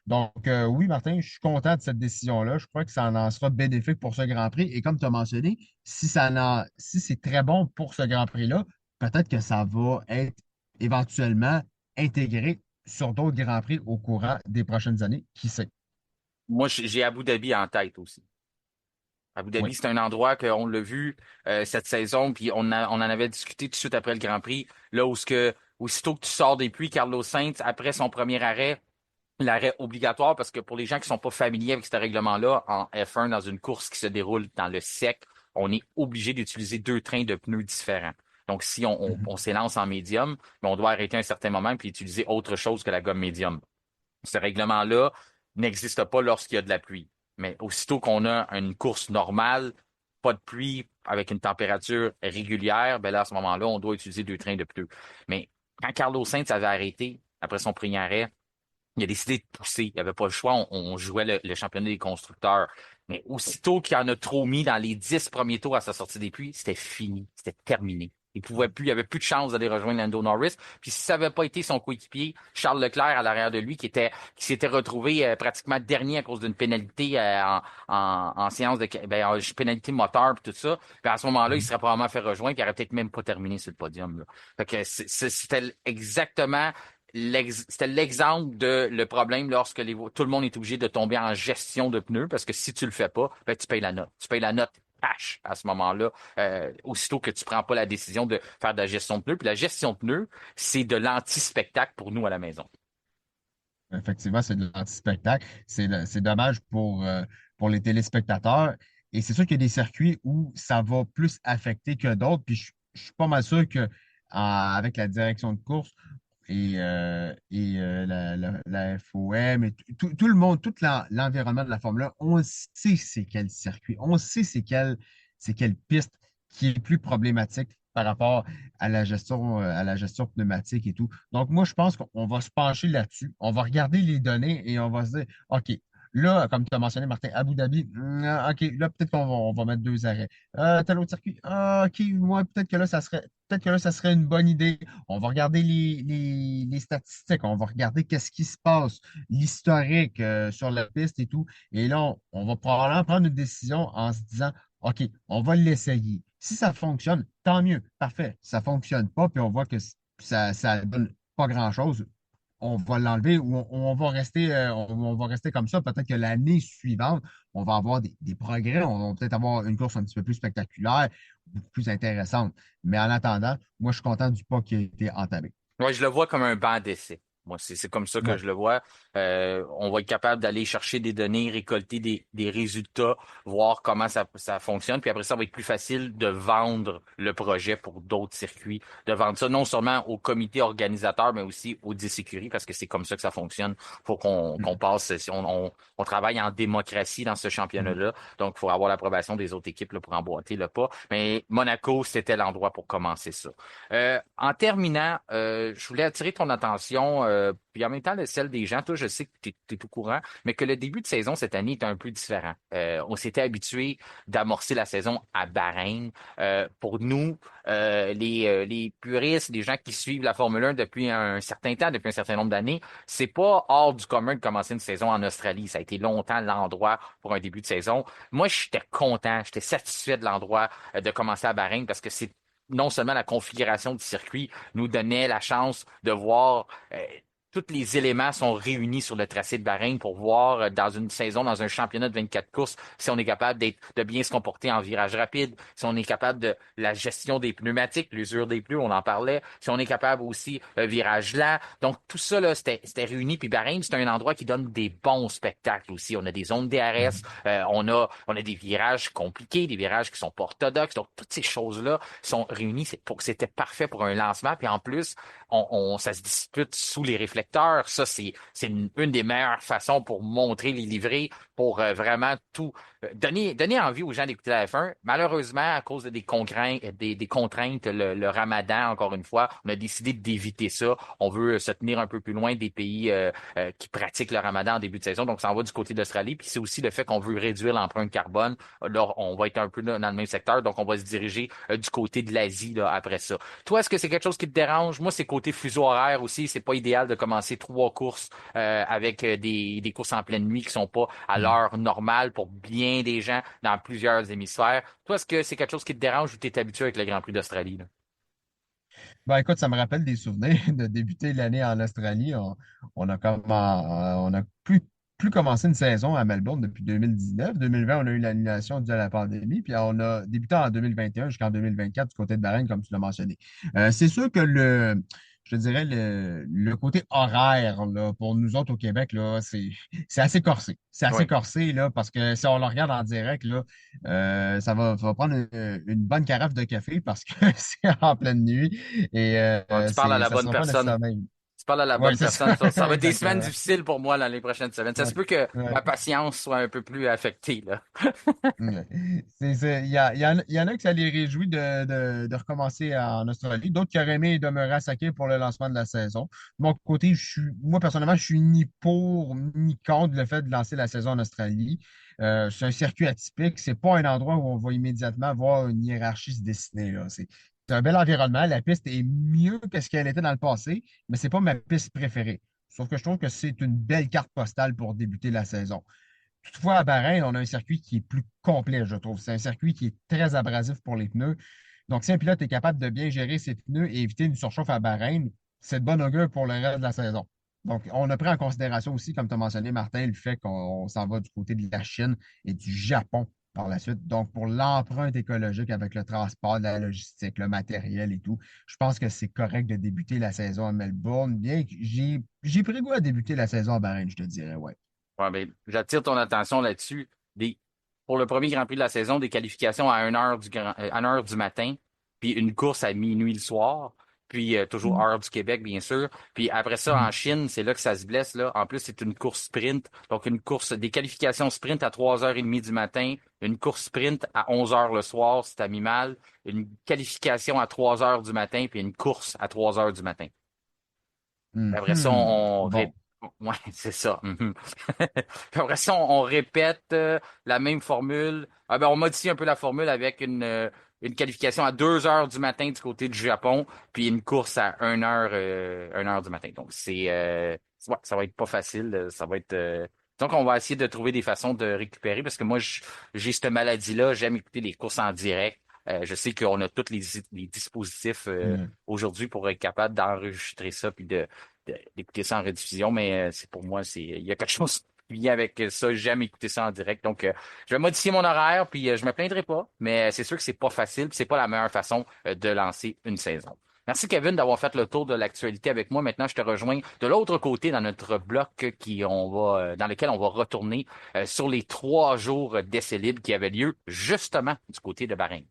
Donc, oui, Martin, je suis content de cette décision-là. Je crois que ça en sera bénéfique pour ce Grand Prix. Et comme tu as mentionné, si c'est très bon pour ce Grand Prix-là, peut-être que ça va être éventuellement intégré sur d'autres Grands Prix au courant des prochaines années. Qui sait? Moi, j'ai Abu Dhabi en tête aussi. Abu Oui. Dhabi, c'est un endroit qu'on l'a vu cette saison, puis on en avait discuté tout de suite après le Grand Prix, là où aussitôt que tu sors des puits, Carlos Sainz, après son premier arrêt, l'arrêt obligatoire, parce que pour les gens qui sont pas familiers avec ce règlement-là, en F1, dans une course qui se déroule dans le sec, on est obligé d'utiliser 2 trains de pneus différents. Donc, si on s'élance en médium, ben, on doit arrêter à un certain moment puis utiliser autre chose que la gomme médium. Ce règlement-là n'existe pas lorsqu'il y a de la pluie. Mais aussitôt qu'on a une course normale, pas de pluie, avec une température régulière, ben là, à ce moment-là, on doit utiliser 2 trains de pneus. Mais quand Carlos Sainz avait arrêté, après son premier arrêt, il a décidé de pousser. Il n'y avait pas le choix. On jouait le championnat des constructeurs. Mais aussitôt qu'il en a trop mis dans les 10 premiers tours à sa sortie des puits, c'était fini. C'était terminé. Il avait plus de chance d'aller rejoindre Lando Norris. Puis si ça n'avait pas été son coéquipier, Charles Leclerc à l'arrière de lui, qui s'était retrouvé pratiquement dernier à cause d'une pénalité en séance en pénalité moteur puis tout ça. Puis à ce moment-là, il serait probablement fait rejoindre, puis il aurait peut-être même pas terminé sur le podium, là. Fait que c'était exactement c'était l'exemple de le problème lorsque tout le monde est obligé de tomber en gestion de pneus, parce que si tu le fais pas, ben, tu payes la note. Tu payes la note cash à ce moment-là, aussitôt que tu prends pas la décision de faire de la gestion de pneus. Puis la gestion de pneus, c'est de l'anti-spectacle pour nous à la maison. Effectivement, c'est de l'anti-spectacle. C'est dommage pour les téléspectateurs. Et c'est sûr qu'il y a des circuits où ça va plus affecter que d'autres. Puis je suis pas mal sûr que avec la direction de course et la FOM et tout le monde, l'environnement de la Formule 1, on sait c'est quel circuit, on sait c'est quelle piste qui est plus problématique par rapport à la gestion pneumatique et tout. Donc, moi, je pense qu'on va se pencher là-dessus. On va regarder les données et on va se dire, OK, là, comme tu as mentionné, Martin, Abu Dhabi, OK, là, peut-être on va mettre 2 arrêts. Tel autre circuit, OK, ouais, peut-être que là, ça serait une bonne idée. On va regarder les statistiques, on va regarder qu'est-ce qui se passe, l'historique sur la piste et tout. Et là, on va probablement prendre une décision en se disant, OK, on va l'essayer. Si ça fonctionne, tant mieux, parfait. Ça fonctionne pas, puis on voit que ça donne pas grand-chose. on va l'enlever ou on va rester comme ça. Peut-être que l'année suivante, on va avoir des progrès. On va peut-être avoir une course un petit peu plus spectaculaire, beaucoup plus intéressante. Mais en attendant, moi, je suis content du pas qui a été entamé. Ouais, je le vois comme un banc d'essai. Moi, c'est comme ça que Ouais. je le vois. On va être capable d'aller chercher des données, récolter des résultats, voir comment ça fonctionne. Puis après ça va être plus facile de vendre le projet pour d'autres circuits, de vendre ça non seulement au comité organisateur, mais aussi aux 10 écuries, parce que c'est comme ça que ça fonctionne. Faut qu'on Mhm. passe, si on travaille en démocratie dans ce Mhm. championnat-là. Donc, il faut avoir l'approbation des autres équipes là, pour emboîter le pas. Mais Monaco, c'était l'endroit pour commencer ça. En terminant, je voulais attirer ton attention, puis en même temps celle des gens. Toi, je sais que tu es, au courant, mais que le début de saison cette année est un peu différent. On s'était habitué d'amorcer la saison à Bahreïn. Pour nous, les puristes, les gens qui suivent la Formule 1 depuis un certain temps, depuis un certain nombre d'années, c'est pas hors du commun de commencer une saison en Australie. Ça a été longtemps l'endroit pour un début de saison. Moi, j'étais content, j'étais satisfait de l'endroit de commencer à Bahreïn parce que c'est non seulement la configuration du circuit nous donnait la chance de voir tous les éléments sont réunis sur le tracé de Bahreïn pour voir dans une saison, dans un championnat de 24 courses, si on est capable de bien se comporter en virage rapide, si on est capable de la gestion des pneumatiques, l'usure des pneus, on en parlait, si on est capable aussi virage lent. Donc tout ça là, c'était réuni. Puis Bahreïn, c'est un endroit qui donne des bons spectacles aussi. On a des zones DRS, Mhm. on a des virages compliqués, des virages qui sont pas orthodoxes. Donc toutes ces choses-là sont réunies. C'était parfait pour un lancement. Puis en plus, ça se dispute sous les réflecteurs. Ça, c'est une des meilleures façons pour montrer les livrées, pour vraiment tout donner envie aux gens d'écouter la F1. Malheureusement, à cause de des contraintes, le Ramadan, encore une fois, on a décidé d'éviter ça. On veut se tenir un peu plus loin des pays qui pratiquent le Ramadan en début de saison. Donc, ça en va du côté de l'Australie. Puis c'est aussi le fait qu'on veut réduire l'empreinte carbone. Là, on va être un peu dans le même secteur. Donc, on va se diriger du côté de l'Asie là, après ça. Toi, est-ce que c'est quelque chose qui te dérange? Moi, c'est côté fuseau horaire aussi. C'est pas idéal de commencer 3 courses avec des courses en pleine nuit qui sont pas à Mhm. l'heure normale pour bien des gens dans plusieurs hémisphères. Toi, est-ce que c'est quelque chose qui te dérange ou tu es habitué avec le Grand Prix d'Australie, là? Ben, écoute, ça me rappelle des souvenirs de débuter l'année en Australie. On a plus commencé une saison à Melbourne depuis 2019. 2020, on a eu l'annulation due à la pandémie, puis on a débuté en 2021 jusqu'en 2024 du côté de Bahreïn, comme tu l'as mentionné. C'est sûr que je te dirais, le côté horaire là, pour nous autres au Québec, là, c'est assez corsé. C'est assez Oui. corsé là, parce que si on le regarde en direct, là, ça va prendre une bonne carafe de café parce que c'est en pleine nuit et Bon, tu parles à la ça bonne sera pas personne. nécessairement. Tu parles à la Oui, bonne c'est personne. ça, Ça va être des semaines exactement. difficiles pour moi dans les prochaines semaines. Ça se Ouais, peut que ouais. ma patience soit un peu plus affectée, là. Ouais. Il y en a que ça les réjouit de recommencer en Australie, d'autres qui auraient aimé demeurer à Saké pour le lancement de la saison. De mon côté, moi, personnellement, je suis ni pour ni contre le fait de lancer la saison en Australie. C'est un circuit atypique. C'est pas un endroit où on va immédiatement voir une hiérarchie se dessiner, là. C'est un bel environnement. La piste est mieux que ce qu'elle était dans le passé, mais c'est pas ma piste préférée. Sauf que je trouve que c'est une belle carte postale pour débuter la saison. Toutefois, à Bahreïn, on a un circuit qui est plus complet, je trouve. C'est un circuit qui est très abrasif pour les pneus. Donc, si un pilote est capable de bien gérer ses pneus et éviter une surchauffe à Bahreïn, c'est de bon augure pour le reste de la saison. Donc, on a pris en considération aussi, comme tu as mentionné, Martin, le fait qu'on s'en va du côté de la Chine et du Japon par la suite. Donc, pour l'empreinte écologique avec le transport, la logistique, le matériel et tout, je pense que c'est correct de débuter la saison à Melbourne, bien que j'ai pris goût à débuter la saison à Bahreïn, je te dirais, ouais. Ouais, ben, j'attire ton attention là-dessus. Pour le premier Grand Prix de la saison, des qualifications à 1 heure à 1 heure du matin, puis une course à minuit le soir, puis toujours Mhm. heure du Québec, bien sûr. Puis après ça, en Mhm. Chine, c'est là que ça se blesse, là. En plus, c'est une course sprint. Donc, des qualifications sprint à 3h30 du matin, une course sprint à 11 heures le soir, si t'as mis mal, une qualification à 3 heures du matin, puis une course à 3 heures du matin. Après ça, Mhm. Bon. Ouais, c'est ça. Mhm. Puis après ça, on répète la même formule. Ah ben, on modifie un peu la formule avec une qualification à 2 heures du matin du côté du Japon, puis une course à 1 heure du matin. Donc, ouais, ça va être pas facile. Ça va être. Donc, on va essayer de trouver des façons de récupérer parce que moi, j'ai cette maladie-là. J'aime écouter les courses en direct. Je sais qu'on a tous les dispositifs Mhm. aujourd'hui pour être capable d'enregistrer ça puis d'écouter ça en rediffusion, mais c'est pour moi, il y a quelque chose qui vient avec ça. J'aime écouter ça en direct. Donc, je vais modifier mon horaire, puis je me plaindrai pas, mais c'est sûr que c'est pas facile, puis c'est pas la meilleure façon de lancer une saison. Merci Kevin d'avoir fait le tour de l'actualité avec moi. Maintenant, je te rejoins de l'autre côté dans notre bloc dans lequel on va retourner sur les 3 jours d'essai libre qui avaient lieu justement du côté de Bahreïn.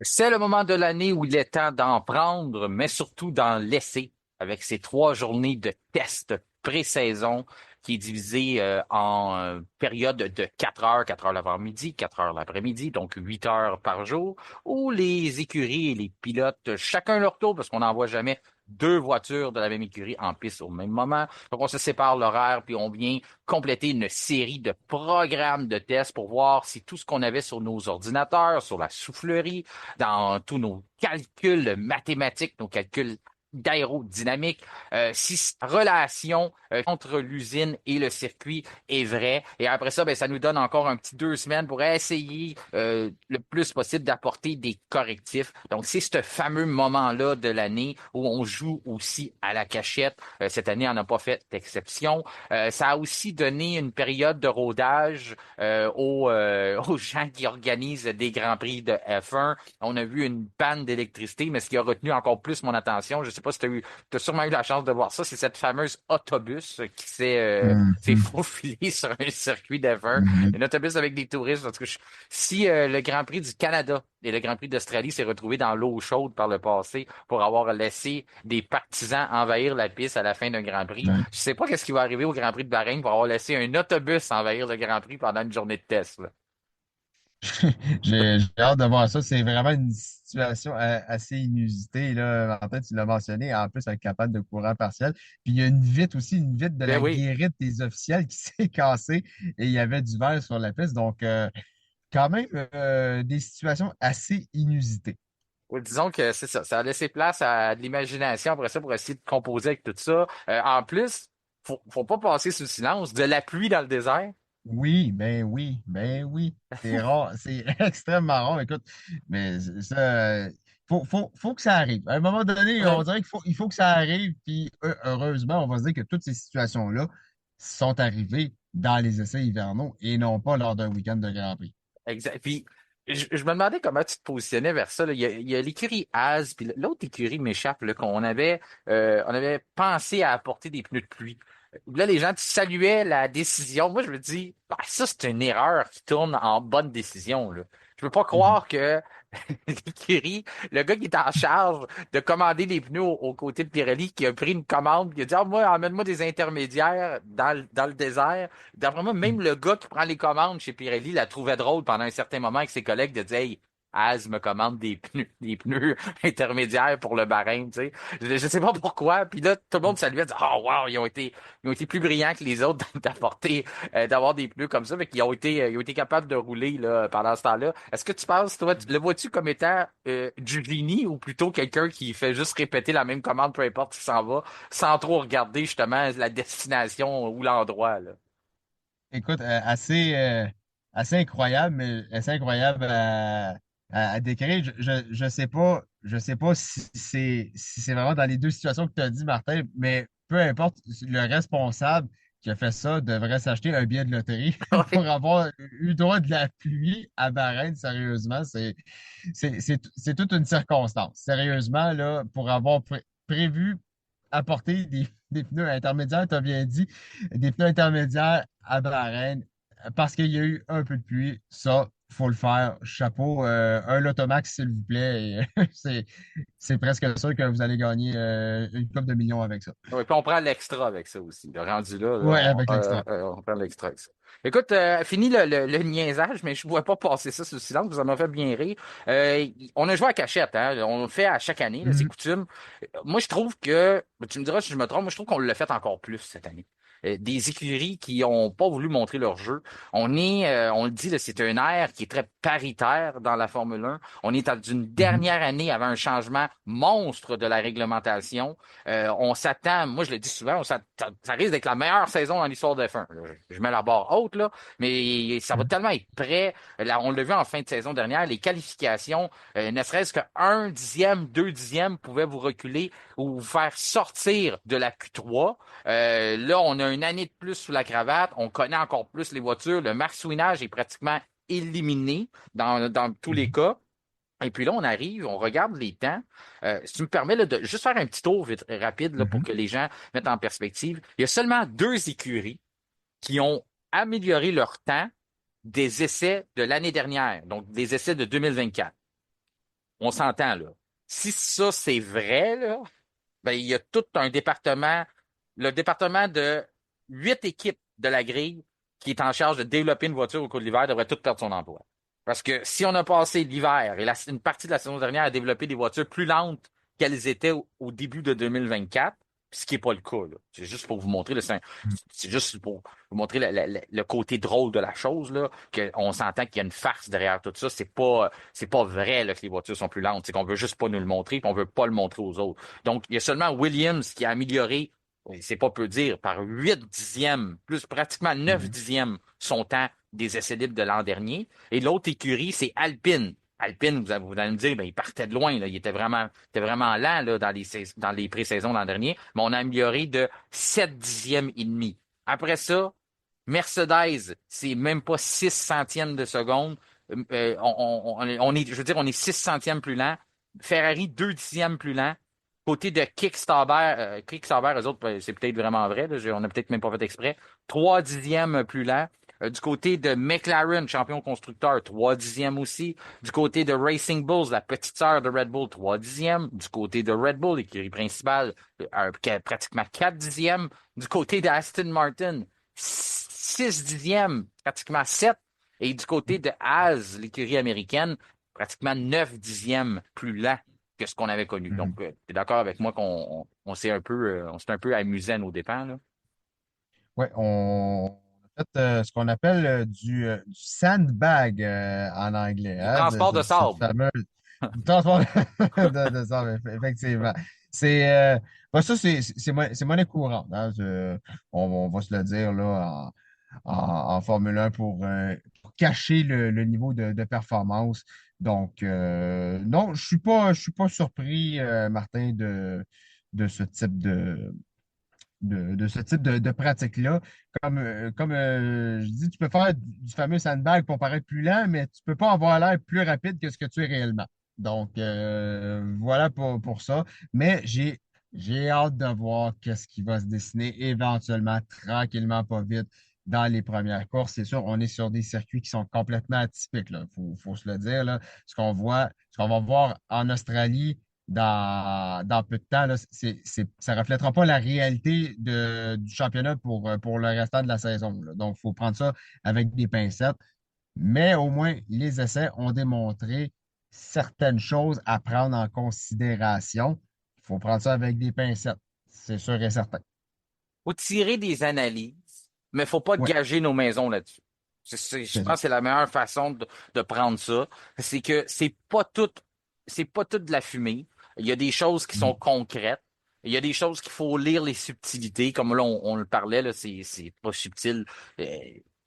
C'est le moment de l'année où il est temps d'en prendre, mais surtout d'en laisser avec ces 3 journées de test pré-saison qui est divisée en période de 4 heures l'avant-midi, 4 heures l'après-midi, donc 8 heures par jour, où les écuries et les pilotes, chacun leur tour, parce qu'on n'envoie jamais 2 voitures de la même écurie en piste au même moment. Donc, on se sépare l'horaire, puis on vient compléter une série de programmes de tests pour voir si tout ce qu'on avait sur nos ordinateurs, sur la soufflerie, dans tous nos calculs mathématiques, nos calculs d'aérodynamique, si cette relation entre l'usine et le circuit est vraie. Et après ça, ben, ça nous donne encore un petit 2 semaines pour essayer le plus possible d'apporter des correctifs. Donc, c'est ce fameux moment-là de l'année où on joue aussi à la cachette. Cette année, on n'a pas fait d'exception. Ça a aussi donné une période de rodage aux gens qui organisent des Grands Prix de F1. On a vu une panne d'électricité, mais ce qui a retenu encore plus mon attention, je sais pas si t'as sûrement eu la chance de voir ça, c'est cette fameuse autobus qui s'est Mhm, faufilé sur un circuit d'F1. mhm. Un autobus avec des touristes. En tout cas, si le Grand Prix du Canada et le Grand Prix d'Australie s'est retrouvé dans l'eau chaude par le passé pour avoir laissé des partisans envahir la piste à la fin d'un Grand Prix, Ouais. je sais pas qu'est-ce qui va arriver au Grand Prix de Bahreïn pour avoir laissé un autobus envahir le Grand Prix pendant une journée de test, là. J'ai hâte de voir ça. C'est vraiment une situation assez inusitée, là. Martin, tu l'as mentionné, en plus avec la panne de courant partiel. Puis il y a une vitre aussi, une vitre de Ben la oui. guérite des officiels qui s'est cassée et il y avait du verre sur la piste. Donc, quand même, des situations assez inusitées. Oui, disons que c'est ça. Ça a laissé place à de l'imagination après ça pour essayer de composer avec tout ça. En plus, faut pas passer sous silence de la pluie dans le désert. Oui, ben oui, ben oui. C'est rare, c'est extrêmement rare. Écoute, mais ça, faut que ça arrive. À un moment donné, on Ouais. dirait il faut que ça arrive. Puis heureusement, on va se dire que toutes ces situations-là sont arrivées dans les essais hivernaux et non pas lors d'un week-end de Grand Prix. Exact. Puis, je me demandais comment tu te positionnais vers ça, là. Il y a l'écurie As, puis l'autre écurie m'échappe, là, on avait pensé à apporter des pneus de pluie. Là, les gens saluaient la décision. Moi, je me dis, bah, ça, c'est une erreur qui tourne en bonne décision, là. Je peux pas Mhm. croire que l'écurie, le gars qui est en charge de commander les pneus aux côtés de Pirelli, qui a pris une commande, qui a dit, ah, moi, emmène-moi des intermédiaires dans le désert. D'après moi, même le gars qui prend les commandes chez Pirelli la trouvait drôle pendant un certain moment avec ses collègues de dire, hey, Az me commande des pneus intermédiaires pour le Bahreïn, tu sais. Je sais pas pourquoi. Puis là, tout le monde saluait, dit, oh wow, ils ont été plus brillants que les autres d'apporter, d'avoir des pneus comme ça, mais ils ont été capables de rouler, là, pendant ce temps-là. Est-ce que tu penses, toi, le vois-tu comme étant, du génie ou plutôt quelqu'un qui fait juste répéter la même commande, peu importe où il s'en va, sans trop regarder, justement, la destination ou l'endroit, là? Écoute, assez incroyable, mais assez incroyable à décrire. Je sais pas si c'est vraiment dans les deux situations que tu as dit, Martin, mais peu importe, le responsable qui a fait ça devrait s'acheter un billet de loterie pour avoir eu droit de la pluie à Bahreïn. Sérieusement, c'est toute une circonstance. Sérieusement, là, pour avoir prévu apporter des pneus intermédiaires, tu as bien dit, des pneus intermédiaires à Bahreïn parce qu'il y a eu un peu de pluie. Ça, faut le faire. Chapeau. Un Lotomax, s'il vous plaît. Et c'est presque sûr que vous allez gagner une coupe de millions avec ça. Oui, puis on prend l'extra avec ça aussi. Le rendu là, Ouais, avec l'extra. on prend l'extra avec ça. Écoute, fini le niaisage, mais je ne pouvais pas passer ça sous silence, vous en avez fait bien rire. On a joué à cachette, hein? On le fait à chaque année, là, c'est Mhm. coutume. Moi, je trouve que, tu me diras si je me trompe, moi, je trouve qu'on l'a fait encore plus cette année. des écuries qui ont pas voulu montrer leur jeu. On le dit, là, c'est un air qui est très paritaire dans la Formule 1. On est dans une Mhm. dernière année avant un changement monstre de la réglementation. On s'attend, moi je le dis souvent, ça risque d'être la meilleure saison dans l'histoire de F1. Là, je mets la barre haute, là, mais ça va Mhm. tellement être prêt. Là, on l'a vu en fin de saison dernière, les qualifications, ne serait-ce qu'un dixième, deux dixièmes pouvaient vous reculer ou vous faire sortir de la Q3. Là, on a une année de plus sous la cravate, on connaît encore plus les voitures, le marsouinage est pratiquement éliminé dans tous les Mhm. cas. Et puis là, on arrive, on regarde les temps. Si tu me permets là, de juste faire un petit tour vite, rapide là, pour Mhm. que les gens mettent en perspective. Il y a seulement deux écuries qui ont amélioré leur temps des essais de l'année dernière, donc des essais de 2024. On s'entend là. Si ça, c'est vrai, là, ben, il y a tout un département, le département de 8 équipes de la grille qui est en charge de développer une voiture au cours de l'hiver devrait tout perdre son emploi. Parce que si on a passé l'hiver et une partie de la saison dernière à développer des voitures plus lentes qu'elles étaient au début de 2024, ce qui n'est pas le cas, là. C'est juste pour vous montrer, là, c'est juste pour vous montrer le côté drôle de la chose, là, qu'on s'entend qu'il y a une farce derrière tout ça. C'est pas vrai, là, que les voitures sont plus lentes. C'est qu'on veut juste pas nous le montrer, puis on veut pas le montrer aux autres. Donc, il y a seulement Williams qui a amélioré, c'est pas peu dire, par 8 dixièmes, plus pratiquement 9 Mhm. dixièmes son temps des essais libres de l'an dernier. Et l'autre écurie, c'est Alpine. Alpine, vous allez me dire, ben, il partait de loin, là. Il était vraiment lent, là, dans les pré-saisons l'an dernier, mais on a amélioré de 7 dixièmes et demi. Après ça, Mercedes, c'est même pas 6 centièmes de seconde. Je veux dire, on est 6 centièmes plus lent. Ferrari, 2 dixièmes plus lent. Côté de Kickstarter, eux autres, ben, c'est peut-être vraiment vrai, là, on a peut-être même pas fait exprès. 3 dixièmes plus lent. Du côté de McLaren, champion constructeur, 3 dixièmes aussi. Du côté de Racing Bulls, la petite sœur de Red Bull, 3 dixièmes. Du côté de Red Bull, l'écurie principale, pratiquement 4 dixièmes. Du côté d'Aston Martin, 6 dixièmes, pratiquement 7. Et du côté de Haas, l'écurie américaine, pratiquement 9 dixièmes plus lent que ce qu'on avait connu. Donc, Mhm. tu es d'accord avec moi qu'on s'est un peu amusé à nos dépens, là? Ouais, on a fait ce qu'on appelle du sandbag en anglais, Du hein, transport de cette sable. fameuse du transport de sable, effectivement. C'est ben ça, c'est monnaie courante, hein, on va se le dire là en Formule 1 pour cacher le niveau de performance. Donc, non, je suis pas surpris, Martin, de ce type de ce type de pratique-là. Comme je dis, tu peux faire du fameux sandbag pour paraître plus lent, mais tu peux pas avoir l'air plus rapide que ce que tu es réellement. Donc, voilà pour ça. Mais j'ai hâte de voir qu'est-ce qui va se dessiner éventuellement, tranquillement, pas vite, dans les premières courses. C'est sûr, on est sur des circuits qui sont complètement atypiques, là. Faut se le dire, là. Ce qu'on va voir en Australie, dans peu de temps, là, ça ne reflètera pas la réalité du championnat pour le restant de la saison, là. Donc, il faut prendre ça avec des pincettes. Mais au moins, les essais ont démontré certaines choses à prendre en considération. Il faut prendre ça avec des pincettes, c'est sûr et certain. Faut tirer des analyses, mais faut pas Oui, gager nos maisons là-dessus. Je c'est pense ça. que c'est la meilleure façon de prendre ça. C'est que c'est pas tout de la fumée. Il y a des choses qui sont Mhm. concrètes. Il y a des choses qu'il faut lire les subtilités. Comme là, on le parlait, là, c'est pas subtil. euh,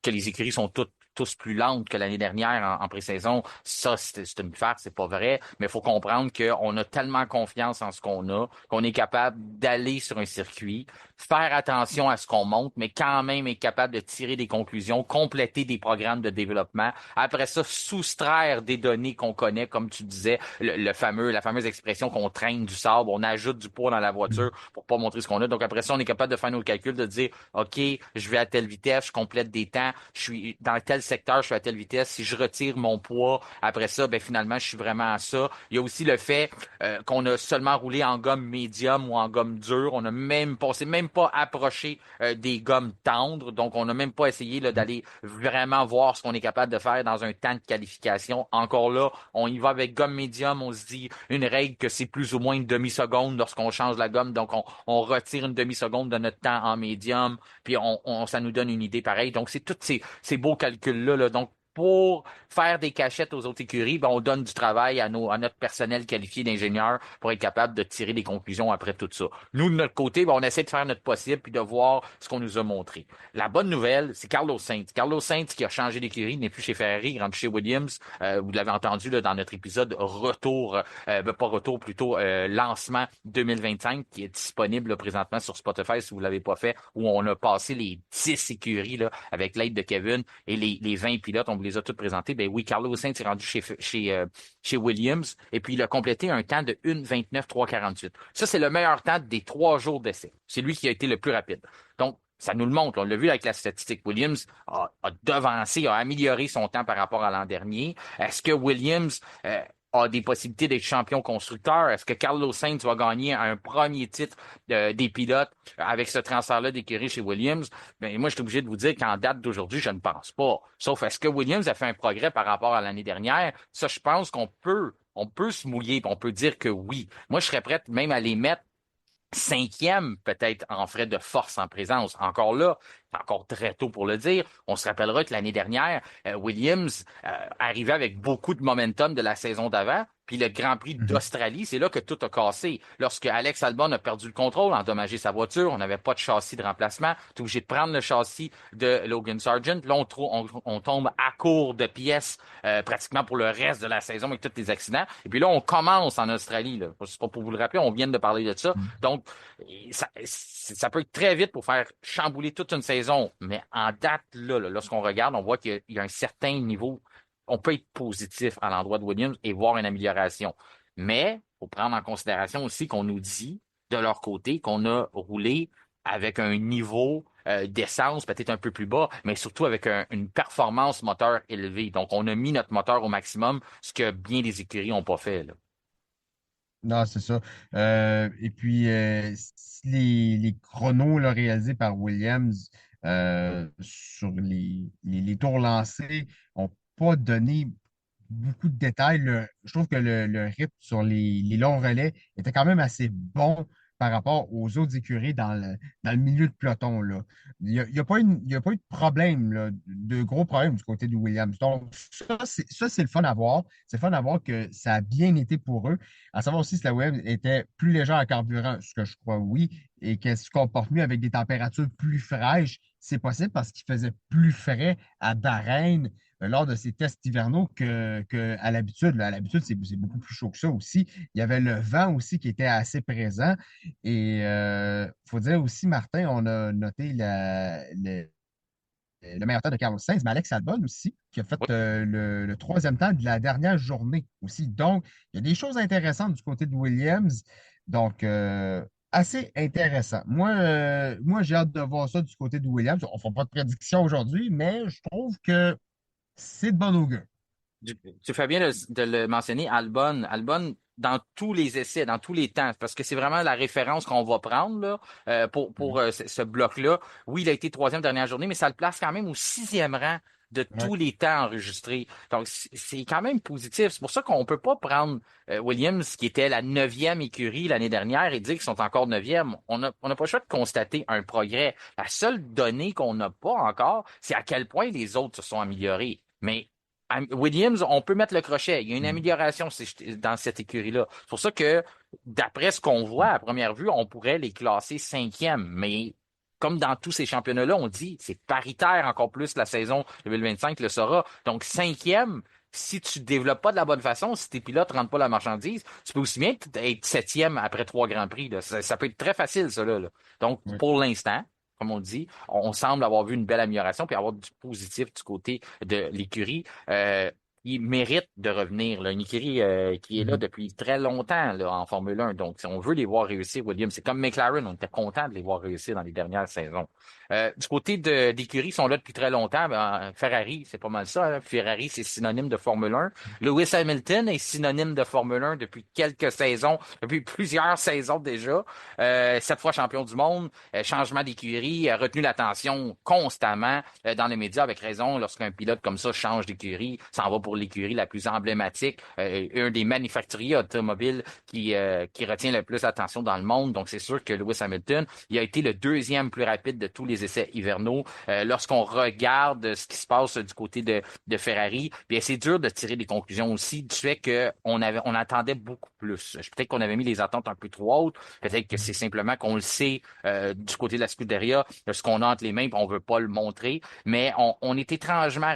que les écuries sont tous plus lentes que l'année dernière en pré-saison. Ça, c'est une farce, c'est pas vrai. Mais il faut comprendre qu'on a tellement confiance en ce qu'on a, qu'on est capable d'aller sur un circuit, faire attention à ce qu'on monte, mais quand même être capable de tirer des conclusions, compléter des programmes de développement. Après ça, soustraire des données qu'on connaît, comme tu disais, la fameuse expression qu'on traîne du sable, on ajoute du poids dans la voiture Mhm. pour pas montrer ce qu'on a. Donc après ça, on est capable de faire nos calculs, de dire, OK, je vais à telle vitesse, je complète des temps, je suis dans tel secteur, je suis à telle vitesse. Si je retire mon poids, après ça, ben finalement, je suis vraiment à ça. Il y a aussi le fait qu'on a seulement roulé en gomme médium ou en gomme dure. On a même passé même pas approché des gommes tendres. Donc, on n'a même pas essayé là, d'aller vraiment voir ce qu'on est capable de faire dans un temps de qualification. Encore là, on y va avec gomme médium. On se dit une règle que c'est plus ou moins une demi-seconde lorsqu'on change la gomme. Donc, on retire une demi-seconde de notre temps en médium. Puis, ça nous donne une idée pareille. Donc, c'est tous ces beaux calculs-là. Là. Donc, pour faire des cachettes aux autres écuries, ben, on donne du travail à notre personnel qualifié d'ingénieurs pour être capable de tirer des conclusions après tout ça. Nous, de notre côté, ben, on essaie de faire notre possible puis de voir ce qu'on nous a montré. La bonne nouvelle, c'est Carlos Sainz. Carlos Sainz qui a changé d'écurie, n'est plus chez Ferrari, il rentre chez Williams. Vous l'avez entendu là, dans notre épisode retour, pas retour, plutôt lancement 2025 qui est disponible là, présentement sur Spotify si vous l'avez pas fait, où on a passé les 10 écuries là, avec l'aide de Kevin et les 20 pilotes. On vous les a toutes présentés. Ben oui, Carlos Sainz est rendu chez Williams et puis il a complété un temps de 1:29,348. Ça, c'est le meilleur temps des 3 jours d'essai. C'est lui qui a été le plus rapide. Donc, ça nous le montre. On l'a vu avec la statistique. Williams a devancé, a amélioré son temps par rapport à l'an dernier. Est-ce que Williams a des possibilités d'être champion constructeur? Est-ce que Carlos Sainz va gagner un premier titre des pilotes avec ce transfert-là d'écurie chez Williams? Ben, moi, je suis obligé de vous dire qu'en date d'aujourd'hui, je ne pense pas. Sauf, est-ce que Williams a fait un progrès par rapport à l'année dernière? Ça, je pense qu'on peut se mouiller, on peut dire que oui. Moi, je serais prête même à les mettre 5e, peut-être en frais de force en présence. Encore là, c'est encore très tôt pour le dire. On se rappellera que l'année dernière, Williams arrivait avec beaucoup de momentum de la saison d'avant. Puis le Grand Prix d'Australie, c'est là que tout a cassé. Lorsque Alex Albon a perdu le contrôle, endommagé sa voiture, on n'avait pas de châssis de remplacement. Tu es obligé de prendre le châssis de Logan Sargent. Là, on tombe à court de pièces pratiquement pour le reste de la saison avec tous les accidents. Et puis là, on commence en Australie. Là. C'est pas pour vous le rappeler, on vient de parler de ça. Donc, ça peut être très vite pour faire chambouler toute une saison. Mais en date, là, lorsqu'on regarde, on voit qu'il y a un certain niveau. On peut être positif à l'endroit de Williams et voir une amélioration. Mais il faut prendre en considération aussi qu'on nous dit, de leur côté, qu'on a roulé avec un niveau d'essence peut-être un peu plus bas, mais surtout avec une performance moteur élevée. Donc, on a mis notre moteur au maximum, ce que bien des écuries n'ont pas fait. Là. Non, c'est ça. Et puis, si les chronos là, réalisés par Williams sur les tours lancés n'ont pas donné beaucoup de détails. Je trouve que le rythme sur les longs relais était quand même assez bon par rapport aux autres écuries dans le milieu de peloton, là. Il y a pas il y a pas eu de problème, là, de gros problèmes du côté de Williams. Donc, ça, c'est le fun à voir. C'est le fun à voir que ça a bien été pour eux. À savoir aussi si la Williams était plus légère en carburant, ce que je crois oui, et qu'elle se comporte mieux avec des températures plus fraîches. C'est possible parce qu'il faisait plus frais à Bahreïn lors de ces tests hivernaux qu'à l'habitude. Là. À l'habitude, c'est beaucoup plus chaud que ça aussi. Il y avait le vent aussi qui était assez présent. Et il faut dire aussi, Martin, on a noté le meilleur temps de Carlos Sainz, mais Alex Albon aussi, qui a fait Oui. le troisième temps de la dernière journée aussi. Donc, il y a des choses intéressantes du côté de Williams. Donc, assez intéressant. Moi, j'ai hâte de voir ça du côté de Williams. On ne fera pas de prédiction aujourd'hui, mais je trouve que c'est de bon augure. Tu fais bien de le mentionner, Albon. Albon, dans tous les essais, dans tous les temps, parce que c'est vraiment la référence qu'on va prendre là, pour ce bloc-là. Oui, il a été troisième dernière journée, mais ça le place quand même au 6e rang de Ouais. tous les temps enregistrés. Donc, c'est quand même positif. C'est pour ça qu'on peut pas prendre Williams, qui était la 9e écurie l'année dernière, et dire qu'ils sont encore 9e. On n'a pas le choix de constater un progrès. La seule donnée qu'on n'a pas encore, c'est à quel point les autres se sont améliorés. Mais Williams, on peut mettre le crochet. Il y a une Mm. amélioration dans cette écurie-là. C'est pour ça que, d'après ce qu'on voit à première vue, on pourrait les classer 5e. Mais comme dans tous ces championnats-là, on dit c'est paritaire encore plus la saison 2025 le sera. Donc 5e, si tu ne développes pas de la bonne façon, si tes pilotes ne rentrent pas la marchandise, tu peux aussi bien être 7e après 3 Grands Prix. Là. Ça peut être très facile, ça là. Donc, Ouais. pour l'instant, comme on dit, on semble avoir vu une belle amélioration puis avoir du positif du côté de l'écurie. il mérite de revenir, là. Une écurie qui est là Mhm. depuis très longtemps là, en Formule 1. Donc, si on veut les voir réussir, Williams, c'est comme McLaren, on était content de les voir réussir dans les dernières saisons. Du côté d'écuries qui sont là depuis très longtemps, ben, Ferrari, c'est pas mal ça, hein. Ferrari, c'est synonyme de Formule 1. Lewis Hamilton est synonyme de Formule 1 depuis quelques saisons, depuis plusieurs saisons déjà. 7 fois champion du monde, changement d'écurie, a retenu l'attention constamment dans les médias avec raison. Lorsqu'un pilote comme ça change d'écurie, s'en va pour l'écurie la plus emblématique, un des manufacturiers automobiles qui retient le plus l'attention dans le monde. Donc c'est sûr que Lewis Hamilton, il a été le deuxième plus rapide de tous les essais hivernaux. Lorsqu'on regarde ce qui se passe du côté de Ferrari, bien c'est dur de tirer des conclusions aussi du fait on attendait beaucoup plus. Peut-être qu'on avait mis les attentes un peu trop hautes. Peut-être que c'est simplement qu'on le sait du côté de la Scuderia, ce qu'on a entre les mains, puis on veut pas le montrer. Mais on est étrangement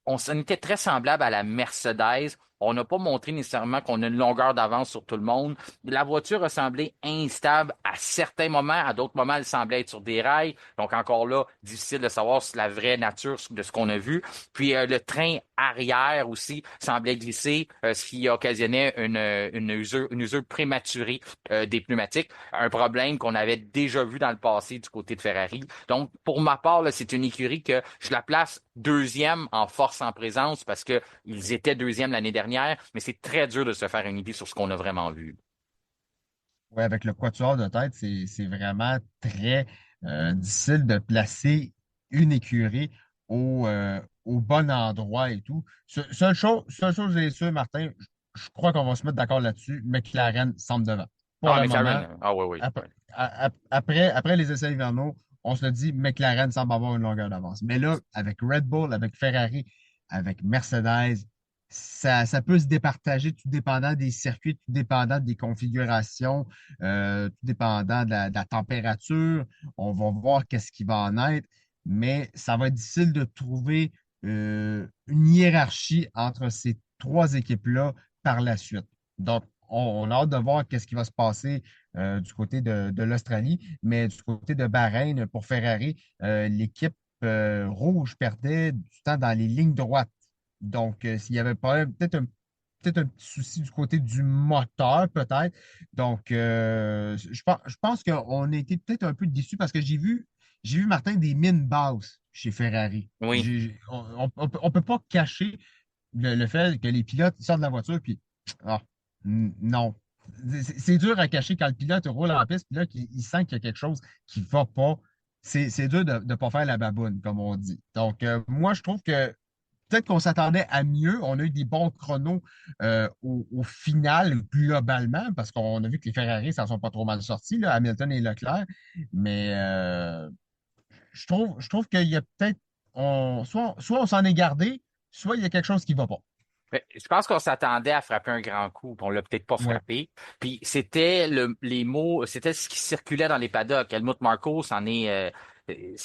on s'en était très semblable à la Mercedes. On n'a pas montré nécessairement qu'on a une longueur d'avance sur tout le monde. La voiture a semblé instable à certains moments. À d'autres moments, elle semblait être sur des rails. Donc encore là, difficile de savoir si la vraie nature de ce qu'on a vu. Puis le train arrière aussi semblait glisser, ce qui occasionnait une usure prématurée des pneumatiques. Un problème qu'on avait déjà vu dans le passé du côté de Ferrari. Donc pour ma part, là, c'est une écurie que je la place deuxième en force en présence parce que ils étaient deuxième l'année dernière, mais c'est très dur de se faire une idée sur ce qu'on a vraiment vu. Ouais, avec le quatuor de tête, c'est vraiment très difficile de placer une écurie au bon endroit et tout. Seule chose, j'ai sûr, Martin, je crois qu'on va se mettre d'accord là-dessus. McLaren semble devant. Pour Ah, le McLaren, moment, ah oui, oui. après, Oui. après les essais hivernaux, on se le dit, McLaren semble avoir une longueur d'avance. Mais là, avec Red Bull, avec Ferrari, avec Mercedes, ça peut se départager tout dépendant des circuits, tout dépendant des configurations, tout dépendant de la température. On va voir qu'est-ce qui va en être, mais ça va être difficile de trouver une hiérarchie entre ces trois équipes-là par la suite. Donc, on a hâte de voir qu'est-ce qui va se passer du côté de l'Australie, mais du côté de Bahreïn, pour Ferrari, l'équipe rouge perdait du temps dans les lignes droites. Donc, s'il y avait pas peut-être un petit souci du côté du moteur, peut-être. Donc, je pense qu'on a été peut-être un peu déçus parce que j'ai vu, Martin, des mines basses chez Ferrari. Oui. On peut pas cacher le fait que les pilotes sortent de la voiture puis ah, non. C'est dur à cacher quand le pilote roule en piste, puis là, il sent qu'il y a quelque chose qui ne va pas. C'est dur de ne pas faire la baboune, comme on dit. Donc, moi, je trouve que peut-être qu'on s'attendait à mieux. On a eu des bons chronos au final, globalement, parce qu'on a vu que les Ferrari, ça ne sont pas trop mal sortis, là, Hamilton et Leclerc. Mais je trouve qu'il y a peut-être, soit on s'en est gardé, soit il y a quelque chose qui ne va pas. Mais je pense qu'on s'attendait à frapper un grand coup, puis on l'a peut-être pas Oui. frappé. Puis c'était les mots, c'était ce qui circulait dans les paddocks. Helmut Marko s'est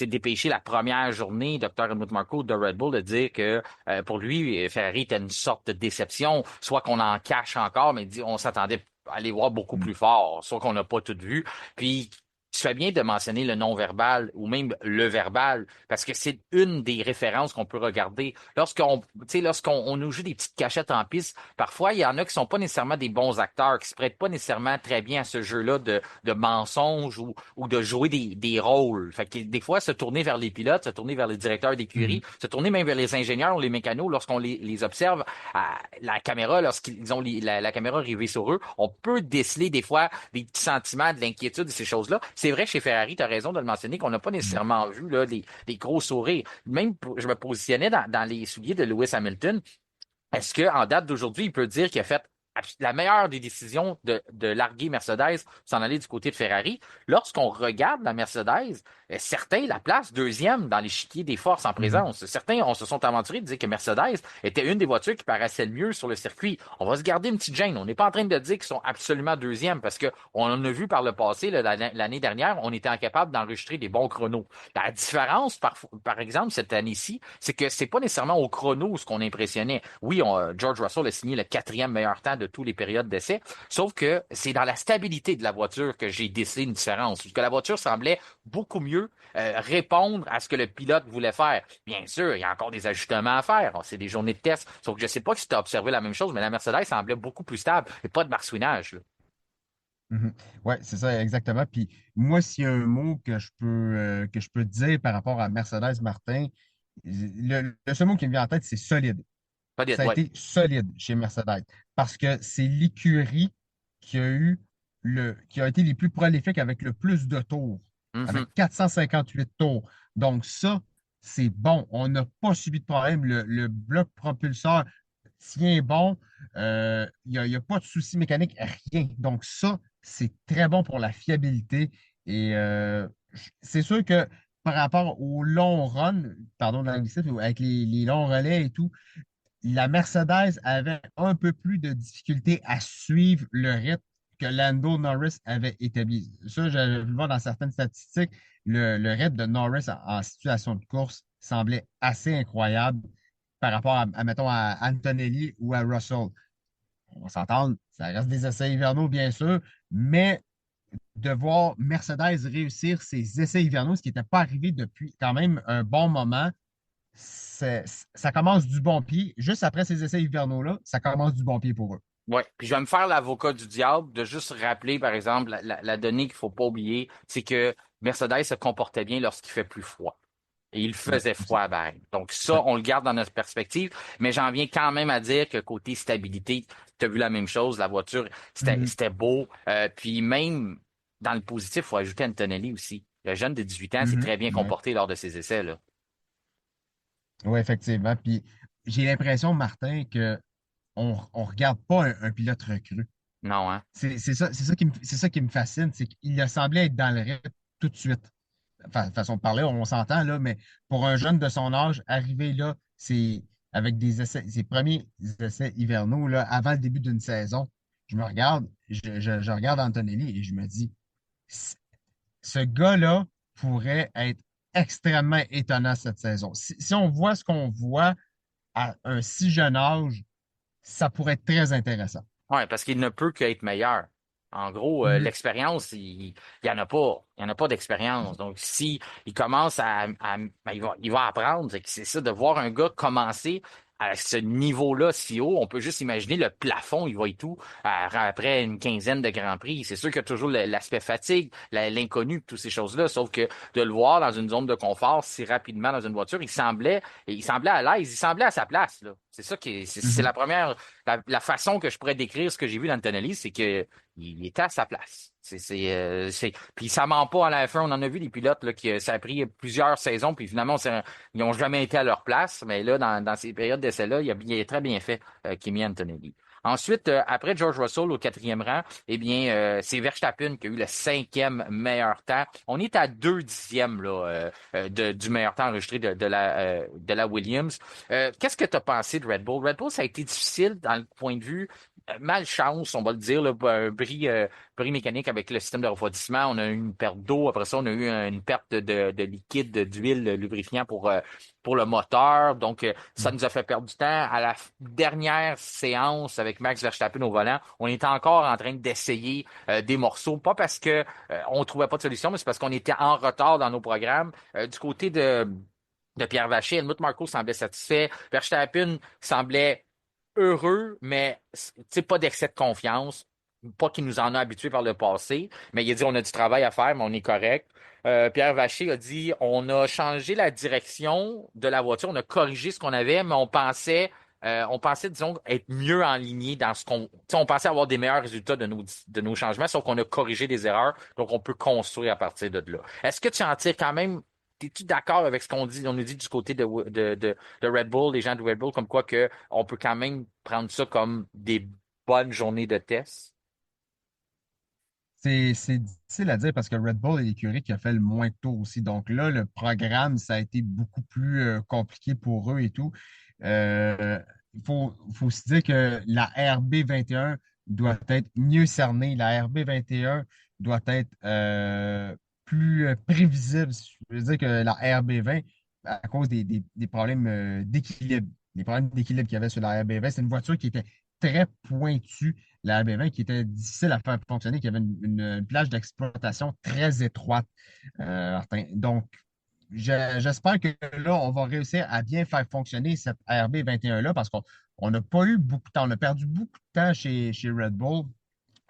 dépêché la première journée, Dr. Helmut Marko de Red Bull, de dire que pour lui, Ferrari était une sorte de déception, soit qu'on en cache encore, mais il dit on s'attendait à les voir beaucoup Mm. plus fort, soit qu'on n'a pas tout vu. Puis tu fais bien de mentionner le non-verbal ou même le verbal, parce que c'est une des références qu'on peut regarder. Lorsqu'on nous joue des petites cachettes en piste, parfois, il y en a qui sont pas nécessairement des bons acteurs, qui se prêtent pas nécessairement très bien à ce jeu-là de mensonges ou de jouer des rôles. Fait que des fois, se tourner vers les pilotes, se tourner vers les directeurs d'écurie, Mhm. se tourner même vers les ingénieurs ou les mécanos, lorsqu'on les observe à la caméra, lorsqu'ils ont la caméra rivée sur eux, on peut déceler des fois des petits sentiments, de l'inquiétude et ces choses-là. C'est vrai, chez Ferrari, tu as raison de le mentionner, qu'on n'a pas Mhm. nécessairement vu là, des gros sourires. Même, je me positionnais dans les souliers de Lewis Hamilton. Est-ce qu'en date d'aujourd'hui, il peut dire qu'il a fait la meilleure des décisions de larguer Mercedes, s'en aller du côté de Ferrari? Lorsqu'on regarde la Mercedes, certains la placent deuxième dans l'échiquier des forces en Mhm. présence. Certains se sont aventurés de dire que Mercedes était une des voitures qui paraissait le mieux sur le circuit. On va se garder une petite gêne. On n'est pas en train de dire qu'ils sont absolument deuxième parce que on en a vu par le passé, là, l'année dernière, on était incapable d'enregistrer des bons chronos. La différence, par exemple, cette année-ci, c'est que c'est pas nécessairement au chrono ce qu'on impressionnait. Oui, George Russell a signé le quatrième meilleur temps de tous les périodes d'essai. Sauf que c'est dans la stabilité de la voiture que j'ai décelé une différence. Parce que la voiture semblait beaucoup mieux répondre à ce que le pilote voulait faire. Bien sûr, il y a encore des ajustements à faire. C'est des journées de test. Sauf que je ne sais pas si tu as observé la même chose, mais la Mercedes semblait beaucoup plus stable et pas de marsouinage, là. Mhm. Oui, c'est ça, exactement. Puis moi, s'il y a un mot que je peux dire par rapport à Mercedes Martin, le seul mot qui me vient en tête, c'est solide. Pas de, Ça a ouais. été solide chez Mercedes parce que c'est l'écurie qui a eu qui a été les plus prolifiques avec le plus de tours, Mhm. avec 458 tours. Donc ça, c'est bon. On n'a pas subi de problème. Le bloc propulseur tient bon. Il y a pas de souci mécanique, rien. Donc ça, c'est très bon pour la fiabilité. Et c'est sûr que par rapport au long run, pardon de l'anglicisme, avec les longs relais et tout, la Mercedes avait un peu plus de difficulté à suivre le rythme que Lando Norris avait établi. Ça, j'avais vu le voir dans certaines statistiques, le rythme de Norris en situation de course semblait assez incroyable par rapport mettons, à Antonelli ou à Russell. On s'entend, ça reste des essais hivernaux, bien sûr, mais de voir Mercedes réussir ses essais hivernaux, ce qui n'était pas arrivé depuis quand même un bon moment, ça commence du bon pied. Juste après ces essais hivernaux-là, ça commence du bon pied pour eux. Ouais. Puis je vais me faire l'avocat du diable de juste rappeler, par exemple, la donnée qu'il faut pas oublier, c'est que Mercedes se comportait bien lorsqu'il fait plus froid. Et il Oui, faisait aussi. froid à Bahreïn. Donc ça, Oui. on le garde dans notre perspective, mais j'en viens quand même à dire que côté stabilité, tu as vu la même chose, la voiture, Mhm. c'était beau. Puis même dans le positif, il faut ajouter Antonelli aussi. Le jeune de 18 ans s'est Mhm. très bien Ouais. comporté lors de ses essais, là. Oui, effectivement. Puis j'ai l'impression, Martin, que on regarde pas un pilote recru. Non, hein? C'est ça qui me fascine, c'est qu'il a semblé être dans le rythme tout de suite. Façon de parler, on s'entend là, mais pour un jeune de son âge, arriver là, c'est avec des essais, ses premiers essais hivernaux là, avant le début d'une saison, je me regarde, je regarde Antonelli et je me dis, ce gars-là pourrait être extrêmement étonnant cette saison. Si on voit ce qu'on voit à un si jeune âge, ça pourrait être très intéressant. Ouais, parce qu'il ne peut qu'être meilleur. En gros, Mhm. l'expérience, il y en a pas. Il y en a pas d'expérience. Donc, si il commence ben, il va apprendre. C'est ça, de voir un gars commencer à ce niveau-là si haut, on peut juste imaginer le plafond, il va et tout, après une quinzaine de Grands Prix. C'est sûr qu'il y a toujours l'aspect fatigue, l'inconnu, toutes ces choses-là. Sauf que de le voir dans une zone de confort si rapidement dans une voiture, il semblait à l'aise, il semblait à sa place, là. C'est ça c'est Mhm. la première la façon que je pourrais décrire ce que j'ai vu d'Antonelli, c'est que il était à sa place. Puis ça ment pas à la F1. On en a vu des pilotes là, ça a pris plusieurs saisons, puis finalement, ils n'ont jamais été à leur place. Mais là, dans ces périodes d'essai-là, il a très bien fait, Kimi Antonelli. Ensuite, après George Russell au quatrième rang, eh bien, c'est Verstappen qui a eu le cinquième meilleur temps. On est à 2 dixièmes là, du meilleur temps enregistré de la Williams. Qu'est-ce que tu as pensé de Red Bull? Red Bull, ça a été difficile dans le point de vue malchance, on va le dire, là, un bris mécanique avec le système de refroidissement. On a eu une perte d'eau. Après ça, on a eu une perte de liquide, d'huile lubrifiant pour le moteur. Donc, ça nous a fait perdre du temps. À la dernière séance avec Max Verstappen au volant, on était encore en train d'essayer des morceaux. Pas parce que on trouvait pas de solution, mais c'est parce qu'on était en retard dans nos programmes. Du côté de Pierre Vacher, Helmut Marko semblait satisfait. Verstappen semblait heureux, mais pas d'excès de confiance. Pas qu'il nous en a habitués par le passé, mais il a dit on a du travail à faire, mais on est correct. Pierre Vacher a dit on a changé la direction de la voiture, on a corrigé ce qu'on avait, mais on pensait, disons, être mieux enligné dans ce qu'on. On pensait avoir des meilleurs résultats de nos changements, sauf qu'on a corrigé des erreurs, donc on peut construire à partir de là. Est-ce que tu en tires quand même. Es-tu d'accord avec ce qu'on dit, on nous dit du côté de Red Bull, les gens de Red Bull, comme quoi que on peut quand même prendre ça comme des bonnes journées de test? C'est difficile à dire parce que Red Bull est l'écurie qui a fait le moins de tours aussi. Donc là, le programme, ça a été beaucoup plus compliqué pour eux et tout. Faut se dire que la RB21 doit être mieux cernée. La RB21 doit être plus prévisible. Je veux dire que la RB20, à cause des problèmes d'équilibre, les problèmes d'équilibre qu'il y avait sur la RB20, c'est une voiture qui était très pointu, la RB20, qui était difficile à faire fonctionner, qui avait une plage d'exploitation très étroite, Martin. Donc, j'espère que là, on va réussir à bien faire fonctionner cette RB21-là parce qu'on n'a pas eu beaucoup de temps. On a perdu beaucoup de temps chez Red Bull.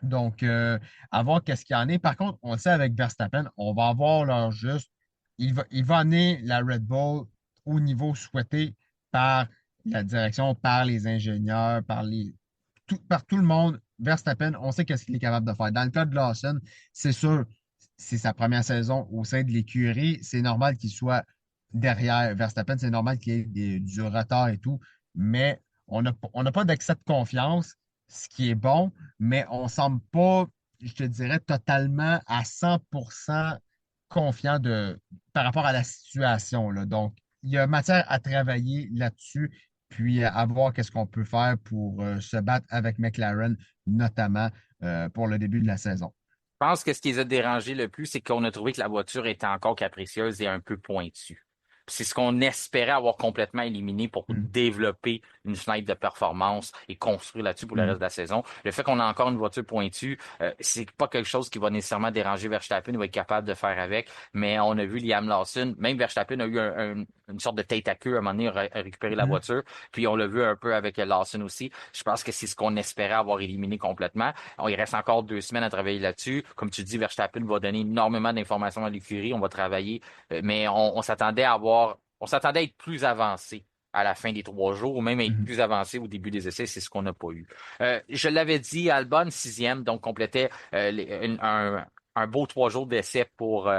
Donc, à voir qu'est-ce qu'il y en est. Par contre, on le sait avec Verstappen, on va avoir leur juste. Il va amener la Red Bull au niveau souhaité par la direction, par les ingénieurs, par tout le monde. Verstappen, on sait qu'est-ce qu'il est capable de faire. Dans le cas de Lawson, c'est sûr, c'est sa première saison au sein de l'écurie. C'est normal qu'il soit derrière Verstappen. C'est normal qu'il y ait du retard et tout. Mais on n'a pas d'excès de confiance, ce qui est bon, mais on ne semble pas, je te dirais, totalement à 100% confiant par rapport à la situation, là. Donc, il y a matière à travailler là-dessus, puis à voir qu'est-ce qu'on peut faire pour se battre avec McLaren, notamment pour le début de la saison. Je pense que ce qui les a dérangés le plus, c'est qu'on a trouvé que la voiture était encore capricieuse et un peu pointue. C'est ce qu'on espérait avoir complètement éliminé pour Mm, développer une fenêtre de performance et construire là-dessus pour le reste mm, de la saison. Le fait qu'on a encore une voiture pointue, c'est pas quelque chose qui va nécessairement déranger Verstappen, il va être capable de faire avec. Mais on a vu Liam Lawson, même Verstappen a eu une sorte de tête à queue à un moment donné à récupérer la mm, voiture. Puis on l'a vu un peu avec Lawson aussi. Je pense que c'est ce qu'on espérait avoir éliminé complètement. Il reste encore 2 semaines à travailler là-dessus. Comme tu dis, Verstappen va donner énormément d'informations à l'écurie. On va travailler, mais on s'attendait à avoir, on s'attendait à être plus avancé à la fin des 3 jours, ou même être mm. plus avancé au début des essais, c'est ce qu'on n'a pas eu. Je l'avais dit, Albon, sixième, donc complétait un beau 3 jours d'essai pour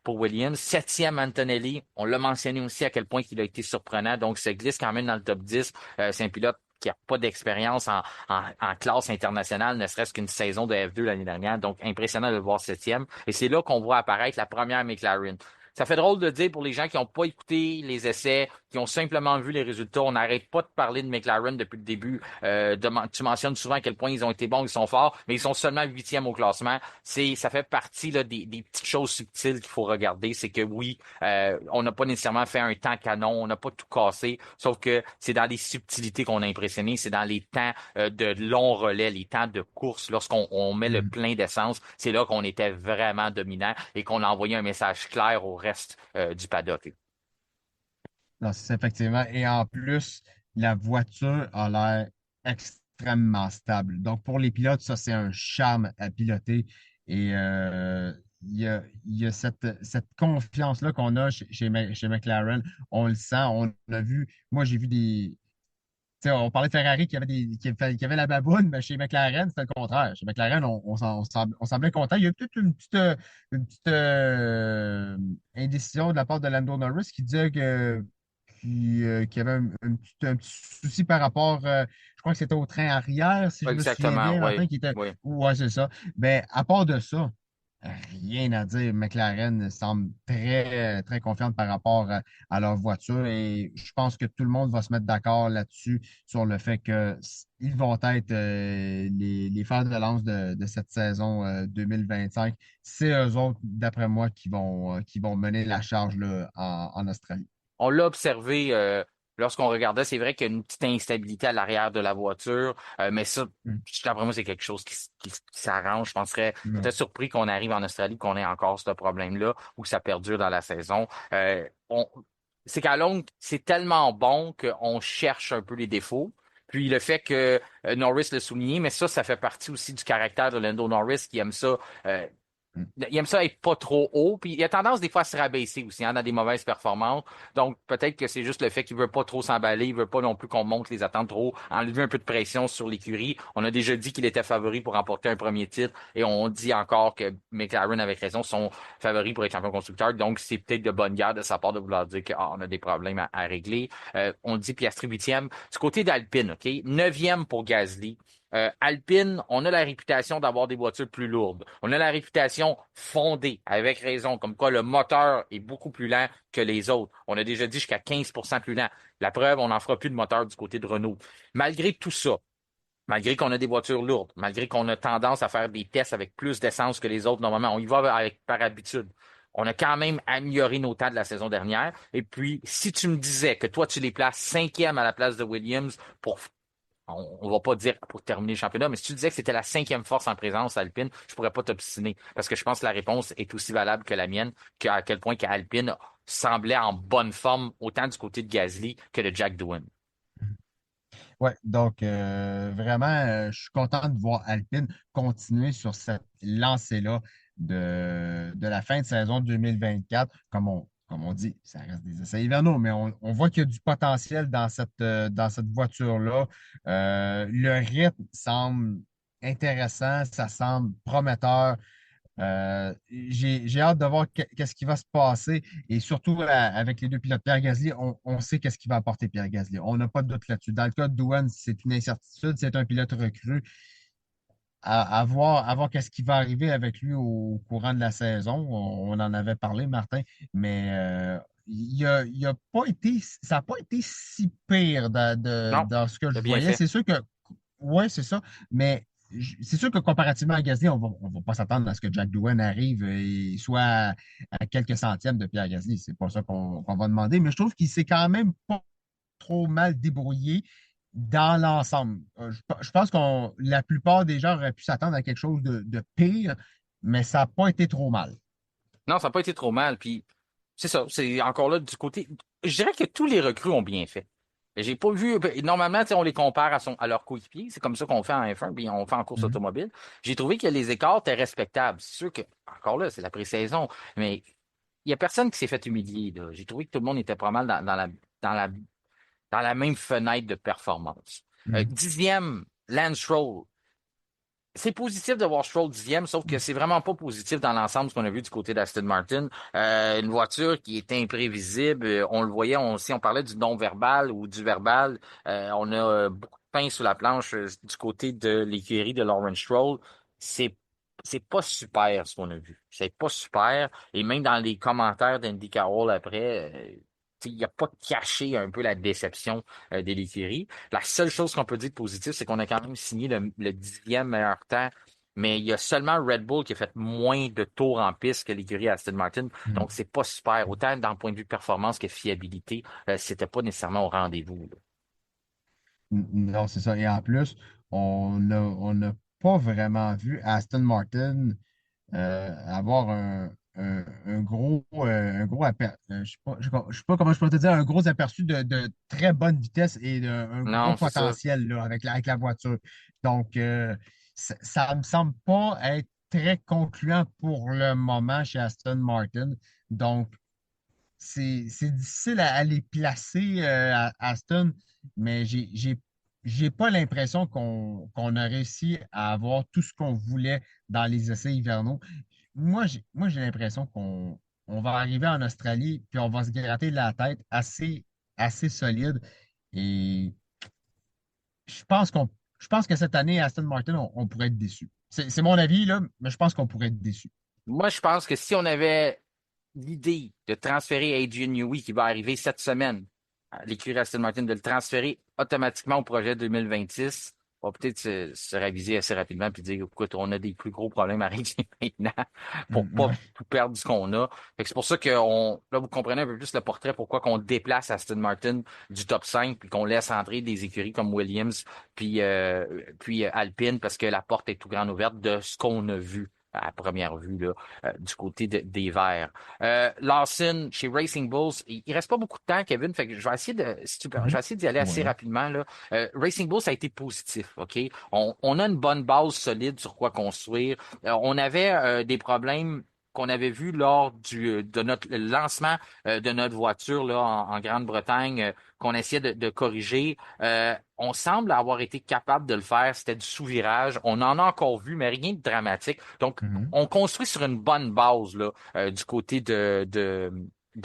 Williams. Septième, Antonelli. On l'a mentionné aussi à quel point il a été surprenant. Donc, se glisse quand même dans le top 10. C'est un pilote qui n'a pas d'expérience en classe internationale, ne serait-ce qu'une saison de F2 l'année dernière. Donc, impressionnant de le voir septième. Et c'est là qu'on voit apparaître la première McLaren. Ça fait drôle de dire pour les gens qui n'ont pas écouté les essais, qui ont simplement vu les résultats. On n'arrête pas de parler de McLaren depuis le début. Tu mentionnes souvent à quel point ils ont été bons, ils sont forts, mais ils sont seulement huitièmes au classement. Ça fait partie là, des petites choses subtiles qu'il faut regarder. C'est que oui, on n'a pas nécessairement fait un temps canon, on n'a pas tout cassé, sauf que c'est dans les subtilités qu'on a impressionné, c'est dans les temps de long relais, les temps de course, lorsqu'on met le Mm. plein d'essence, c'est là qu'on était vraiment dominant et qu'on a envoyé un message clair au reste du paddock. Non, c'est ça, effectivement. Et en plus, la voiture a l'air extrêmement stable. Donc, pour les pilotes, ça, c'est un charme à piloter. Et il y a cette confiance-là qu'on a chez McLaren. On le sent, on l'a vu. Moi, j'ai vu des. Tu sais, on parlait de Ferrari qui avait la baboune, mais chez McLaren, c'était le contraire. Chez McLaren, on semblait content. Il y a eu peut-être une petite indécision de la part de Lando Norris qui disait qu'il y avait un petit souci par rapport, je crois que c'était au train arrière, si je me souviens Exactement, bien, oui, Martin, qui était. oui. Ouais, c'est ça. Mais à part de ça, rien à dire. McLaren semble très, très confiante par rapport à leur voiture et je pense que tout le monde va se mettre d'accord là-dessus sur le fait qu'ils vont être les fers de lance de cette saison 2025. C'est eux autres, d'après moi, qui vont mener la charge là, en Australie. On l'a observé lorsqu'on regardait. C'est vrai qu'il y a une petite instabilité à l'arrière de la voiture, mais ça, Mm. d'après moi, c'est quelque chose qui s'arrange. Je penserais Mm. peut-être surpris qu'on arrive en Australie, qu'on ait encore ce problème-là ou que ça perdure dans la saison. C'est qu'à longue, c'est tellement bon qu'on cherche un peu les défauts. Puis le fait que Norris le souligné, mais ça fait partie aussi du caractère de Lando Norris qui aime ça. Mm. Il aime ça être pas trop haut, puis il a tendance des fois à se rabaisser aussi, hein, dans des mauvaises performances. Donc peut-être que c'est juste le fait qu'il veut pas trop s'emballer, il veut pas non plus qu'on monte les attentes trop, enlever un peu de pression sur l'écurie. On a déjà dit qu'il était favori pour remporter un premier titre, et on dit encore que McLaren avec raison sont favoris pour être champion constructeur. Donc c'est peut-être de bonne guerre de sa part de vouloir dire qu'on a des problèmes à régler. On dit Piastri huitième. Du côté d'Alpine, ok, neuvième pour Gasly. Alpine, on a la réputation d'avoir des voitures plus lourdes. On a la réputation fondée, avec raison, comme quoi le moteur est beaucoup plus lent que les autres. On a déjà dit jusqu'à 15% plus lent. La preuve, on n'en fera plus de moteur du côté de Renault. Malgré tout ça, malgré qu'on a des voitures lourdes, malgré qu'on a tendance à faire des tests avec plus d'essence que les autres, normalement, on y va par habitude. On a quand même amélioré nos temps de la saison dernière. Et puis, si tu me disais que toi, tu les places cinquième à la place de Williams pour on va pas dire pour terminer le championnat, mais si tu disais que c'était la cinquième force en présence Alpine, je pourrais pas t'obstiner parce que je pense que la réponse est aussi valable que la mienne, qu'à quel point qu'Alpine semblait en bonne forme autant du côté de Gasly que de Jack Doohan. Ouais, donc vraiment, je suis content de voir Alpine continuer sur cette lancée-là de la fin de saison 2024. Comme on dit, ça reste des essais hivernaux, mais on voit qu'il y a du potentiel dans cette voiture-là. Le rythme semble intéressant, ça semble prometteur. J'ai hâte de voir qu'est-ce qui va se passer et surtout avec les deux pilotes. Pierre Gasly, on sait qu'est-ce qu'il va apporter Pierre Gasly. On n'a pas de doute là-dessus. Dans le cas de Douane, c'est une incertitude, c'est un pilote recru. À voir qu'est-ce qui va arriver avec lui au courant de la saison. On en avait parlé, Martin, mais il a pas été, ça n'a pas été si pire Non, dans ce que je t'as bien voyais. fait. C'est sûr que, ouais, c'est ça, mais c'est sûr que comparativement à Gasly, on va pas s'attendre à ce que Jack Doohan arrive et soit à quelques centièmes de Pierre Gasly. C'est pas ça qu'on va demander, mais je trouve qu'il s'est quand même pas trop mal débrouillé dans l'ensemble. Je pense que la plupart des gens auraient pu s'attendre à quelque chose de pire, mais ça n'a pas été trop mal. Non, ça n'a pas été trop mal. Puis c'est ça, c'est encore là du côté. Je dirais que tous les recrues ont bien fait. J'ai pas vu. Normalement, tu sais, on les compare à leurs coéquipiers. C'est comme ça qu'on fait en F1, puis on fait en course Mhm. automobile. J'ai trouvé que les écarts étaient respectables. C'est sûr que, encore là, c'est la pré-saison, mais il n'y a personne qui s'est fait humilier, là. J'ai trouvé que tout le monde était pas mal dans la, dans la même fenêtre de performance. Mhm. 10e, Lance Stroll. C'est positif de voir Stroll 10e, sauf que c'est vraiment pas positif dans l'ensemble ce qu'on a vu du côté d'Aston Martin. Une voiture qui est imprévisible. On le voyait, si on parlait du non-verbal ou du verbal, on a beaucoup de pain sous la planche du côté de l'écurie de Lawrence Stroll. C'est c'est pas super ce qu'on a vu. C'est pas super. Et même dans les commentaires d'Andy Carroll après, il n'a pas caché un peu la déception de l'écurie. La seule chose qu'on peut dire de positif, c'est qu'on a quand même signé le 10e meilleur temps, mais il y a seulement Red Bull qui a fait moins de tours en piste que l'écurie Aston Martin. Donc, c'est pas super. Autant d'un point de vue performance que fiabilité, c'était pas nécessairement au rendez-vous, là. Non, c'est ça. Et en plus, on n'a pas vraiment vu Aston Martin avoir un gros je sais pas comment je peux te dire, un gros aperçu de très bonne vitesse et un gros Non, c'est ça. potentiel là, avec la voiture. Donc, ça me semble pas être très concluant pour le moment chez Aston Martin. Donc, c'est difficile à les placer à Aston, mais j'ai pas l'impression qu'on a réussi à avoir tout ce qu'on voulait dans les essais hivernaux. Moi, j'ai l'impression qu'on va arriver en Australie, puis on va se gratter la tête assez solide. Et je pense je pense que cette année, Aston Martin, on pourrait être déçu. C'est mon avis, là, mais je pense qu'on pourrait être déçu. Moi, je pense que si on avait l'idée de transférer Adrian Newey qui va arriver cette semaine à l'écurie Aston Martin, de le transférer automatiquement au projet 2026, on va peut-être se réviser assez rapidement et dire, écoute, on a des plus gros problèmes à régler maintenant pour pas Ouais. tout perdre ce qu'on a. Fait que c'est pour ça que là, vous comprenez un peu plus le portrait, pourquoi qu'on déplace Aston Martin du top 5 puis qu'on laisse entrer des écuries comme Williams puis Alpine parce que la porte est tout grande ouverte de ce qu'on a vu à première vue là, du côté des Verts. Lawson, chez Racing Bulls, il reste pas beaucoup de temps, Kevin, fait que je vais essayer de, si tu je Mhm. vais essayer d'y aller assez Ouais. rapidement, là. Racing Bulls, ça a été positif, OK? On a une bonne base solide sur quoi construire. On avait des problèmes qu'on avait vus lors de notre le lancement de notre voiture là, en Grande-Bretagne, qu'on essayait de corriger. On semble avoir été capable de le faire. C'était du sous-virage. On en a encore vu, mais rien de dramatique. Donc, Mhm. on construit sur une bonne base là, du côté de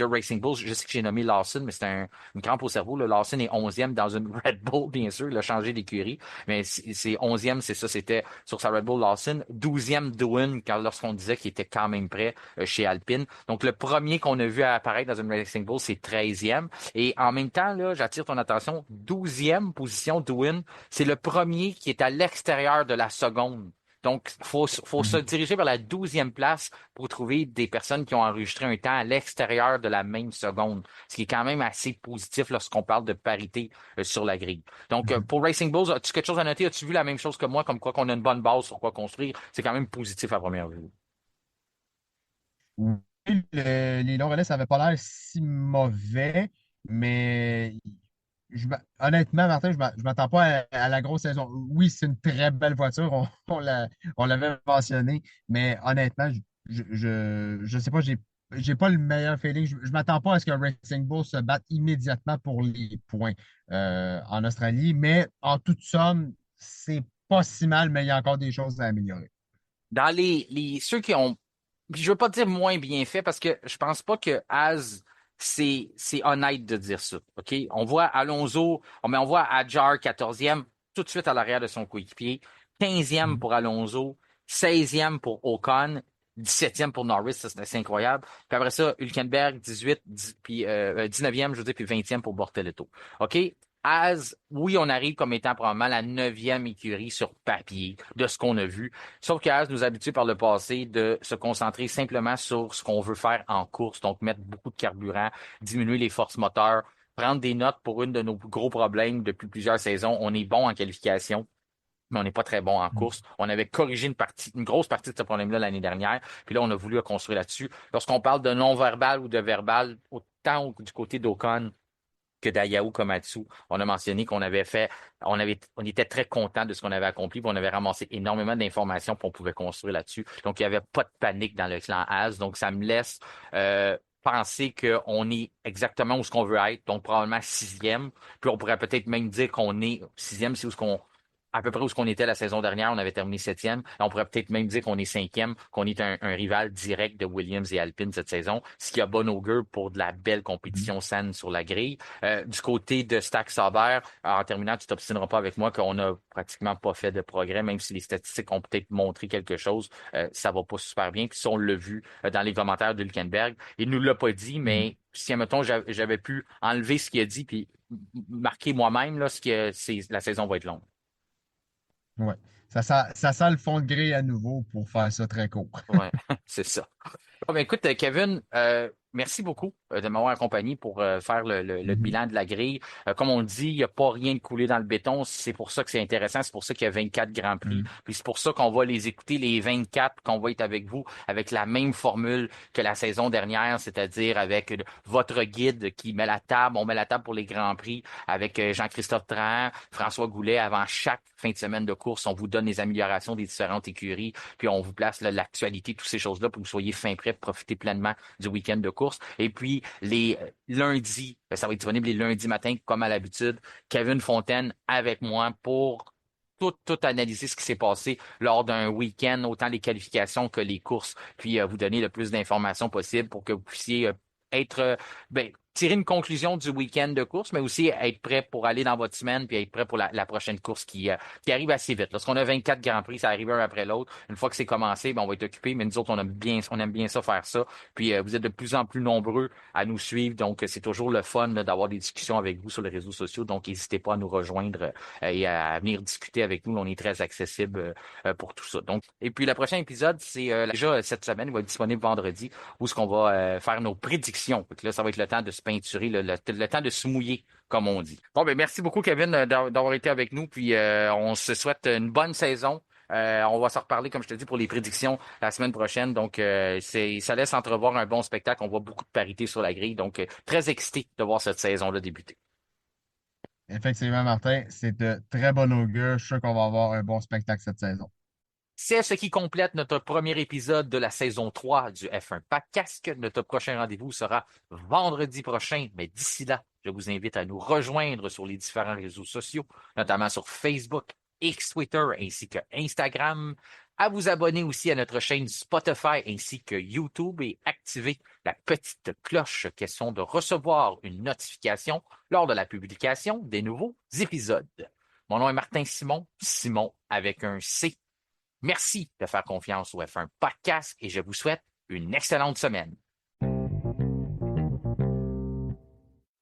Racing Bulls. Je sais que j'ai nommé Lawson, mais c'est une crampe au cerveau. Là. Lawson est 11e dans une Red Bull, bien sûr. Il a changé d'écurie, mais c'est 11e, c'est ça. C'était sur sa Red Bull Lawson. 12e Doohan, lorsqu'on disait qu'il était quand même prêt chez Alpine. Donc, le premier qu'on a vu apparaître dans une Racing Bull, c'est 13e. Et en même temps, là, j'attire ton attention, 12e position Doohan, c'est le premier qui est à l'extérieur de la seconde. Donc, faut se Mhm. diriger vers la 12e place pour trouver des personnes qui ont enregistré un temps à l'extérieur de la même seconde, ce qui est quand même assez positif lorsqu'on parle de parité sur la grille. Donc, Mhm. pour Racing Bulls, as-tu quelque chose à noter? As-tu vu la même chose que moi, comme quoi qu'on a une bonne base sur quoi construire? C'est quand même positif à première vue. Oui, les longs relais, ça n'avait pas l'air si mauvais, mais honnêtement, Martin, je m'attends pas à la grosse saison. Oui, c'est une très belle voiture, on l'avait mentionné, mais honnêtement, je sais pas, j'ai pas le meilleur feeling. Je m'attends pas à ce que Racing Bull se batte immédiatement pour les points en Australie, mais en toute somme, c'est pas si mal, mais il y a encore des choses à améliorer. Dans ceux qui ont, puis je veux pas dire moins bien fait parce que je pense pas que c'est honnête de dire ça. OK? On voit Alonso, on voit Adjar 14e tout de suite à l'arrière de son coéquipier, 15e Mhm. pour Alonso, 16e pour Ocon, 17e pour Norris, ça c'est assez incroyable. Puis après ça, Hülkenberg 18, puis 19e, je veux dire, puis 20e pour Bortoleto. OK? Oui, on arrive comme étant probablement la 9e écurie sur papier de ce qu'on a vu. Sauf que Haas nous a habitués par le passé de se concentrer simplement sur ce qu'on veut faire en course, donc mettre beaucoup de carburant, diminuer les forces moteurs, prendre des notes pour une de nos gros problèmes depuis plusieurs saisons. On est bon en qualification, mais on n'est pas très bon en course. On avait corrigé une grosse partie de ce problème-là l'année dernière, puis là, on a voulu construire là-dessus. Lorsqu'on parle de non-verbal ou de verbal, autant du côté d'Ocon que d'Ayao Komatsu. On a mentionné on était très content de ce qu'on avait accompli, puis on avait ramassé énormément d'informations, puis on pouvait construire là-dessus. Donc, il n'y avait pas de panique dans le clan As. Donc, ça me laisse penser qu'on est exactement où ce qu'on veut être, donc probablement 6e. Puis on pourrait peut-être même dire qu'on est 6e, c'est où ce qu'on à peu près où ce qu'on était la saison dernière, on avait terminé 7e. Et on pourrait peut-être même dire qu'on est 5e, qu'on est un rival direct de Williams et Alpine cette saison, ce qui a bon augure pour de la belle Mhm. compétition saine sur la grille. Du côté de Stack Sauber, en terminant, tu t'obstineras pas avec moi qu'on n'a pratiquement pas fait de progrès, même si les statistiques ont peut-être montré quelque chose, ça va pas super bien. Puis ça, on l'a vu dans les commentaires de Hülkenberg. Il nous l'a pas dit, Mhm. mais si, admettons, j'avais pu enlever ce qu'il a dit puis marquer moi-même, là, la saison va être longue. Ouais. Ça sent le fond de grille à nouveau pour faire ça très court. Ouais, c'est ça. Bon, ben, écoute, Kevin, merci beaucoup de m'avoir accompagné pour faire le Mhm. bilan de la grille. Comme on dit, il n'y a pas rien de coulé dans le béton. C'est pour ça que c'est intéressant. C'est pour ça qu'il y a 24 Grands Prix. Mhm. Puis c'est pour ça qu'on va les écouter, les 24, qu'on va être avec vous, avec la même formule que la saison dernière, c'est-à-dire avec votre guide qui met la table. On met la table pour les Grands Prix avec Jean-Christophe Trahan, François Goulet. Avant chaque fin de semaine de course, on vous donne les améliorations des différentes écuries, puis on vous place là, l'actualité, toutes ces choses-là pour que vous soyez fin prêt, profiter pleinement du week-end de course. Et puis, les lundis, ça va être disponible les lundis matins, comme à l'habitude. Kevin Fontaine avec moi pour tout analyser ce qui s'est passé lors d'un week-end, autant les qualifications que les courses, puis vous donner le plus d'informations possible pour que vous puissiez être, tirer une conclusion du week-end de course, mais aussi être prêt pour aller dans votre semaine, puis être prêt pour la prochaine course qui arrive assez vite. Lorsqu'on a 24 Grands Prix, ça arrive un après l'autre. Une fois que c'est commencé, ben, on va être occupé, mais nous autres, on aime bien ça faire ça. Puis vous êtes de plus en plus nombreux à nous suivre, donc c'est toujours le fun là, d'avoir des discussions avec vous sur les réseaux sociaux. Donc n'hésitez pas à nous rejoindre et à venir discuter avec nous. On est très accessible pour tout ça. Donc, et puis le prochain épisode, c'est déjà cette semaine, il va être disponible vendredi, où est-ce qu'on va faire nos prédictions. Donc là, ça va être le temps de se peinturer, le temps de se mouiller, comme on dit. Bon, ben merci beaucoup, Kevin, d'avoir été avec nous. Puis on se souhaite une bonne saison. On va s'en reparler, comme je te dis, pour les prédictions la semaine prochaine. Donc, ça laisse entrevoir un bon spectacle. On voit beaucoup de parité sur la grille. Donc, très excité de voir cette saison-là débuter. Effectivement, Martin, c'est de très bon augure. Je suis sûr qu'on va avoir un bon spectacle cette saison. C'est ce qui complète notre premier épisode de la saison 3 du F1 Podcast. Notre prochain rendez-vous sera vendredi prochain, mais d'ici là, je vous invite à nous rejoindre sur les différents réseaux sociaux, notamment sur Facebook, X, Twitter ainsi que Instagram, à vous abonner aussi à notre chaîne Spotify ainsi que YouTube et activer la petite cloche question de recevoir une notification lors de la publication des nouveaux épisodes. Mon nom est Martin Simon, Simon avec un C. Merci de faire confiance au F1 Podcast et je vous souhaite une excellente semaine.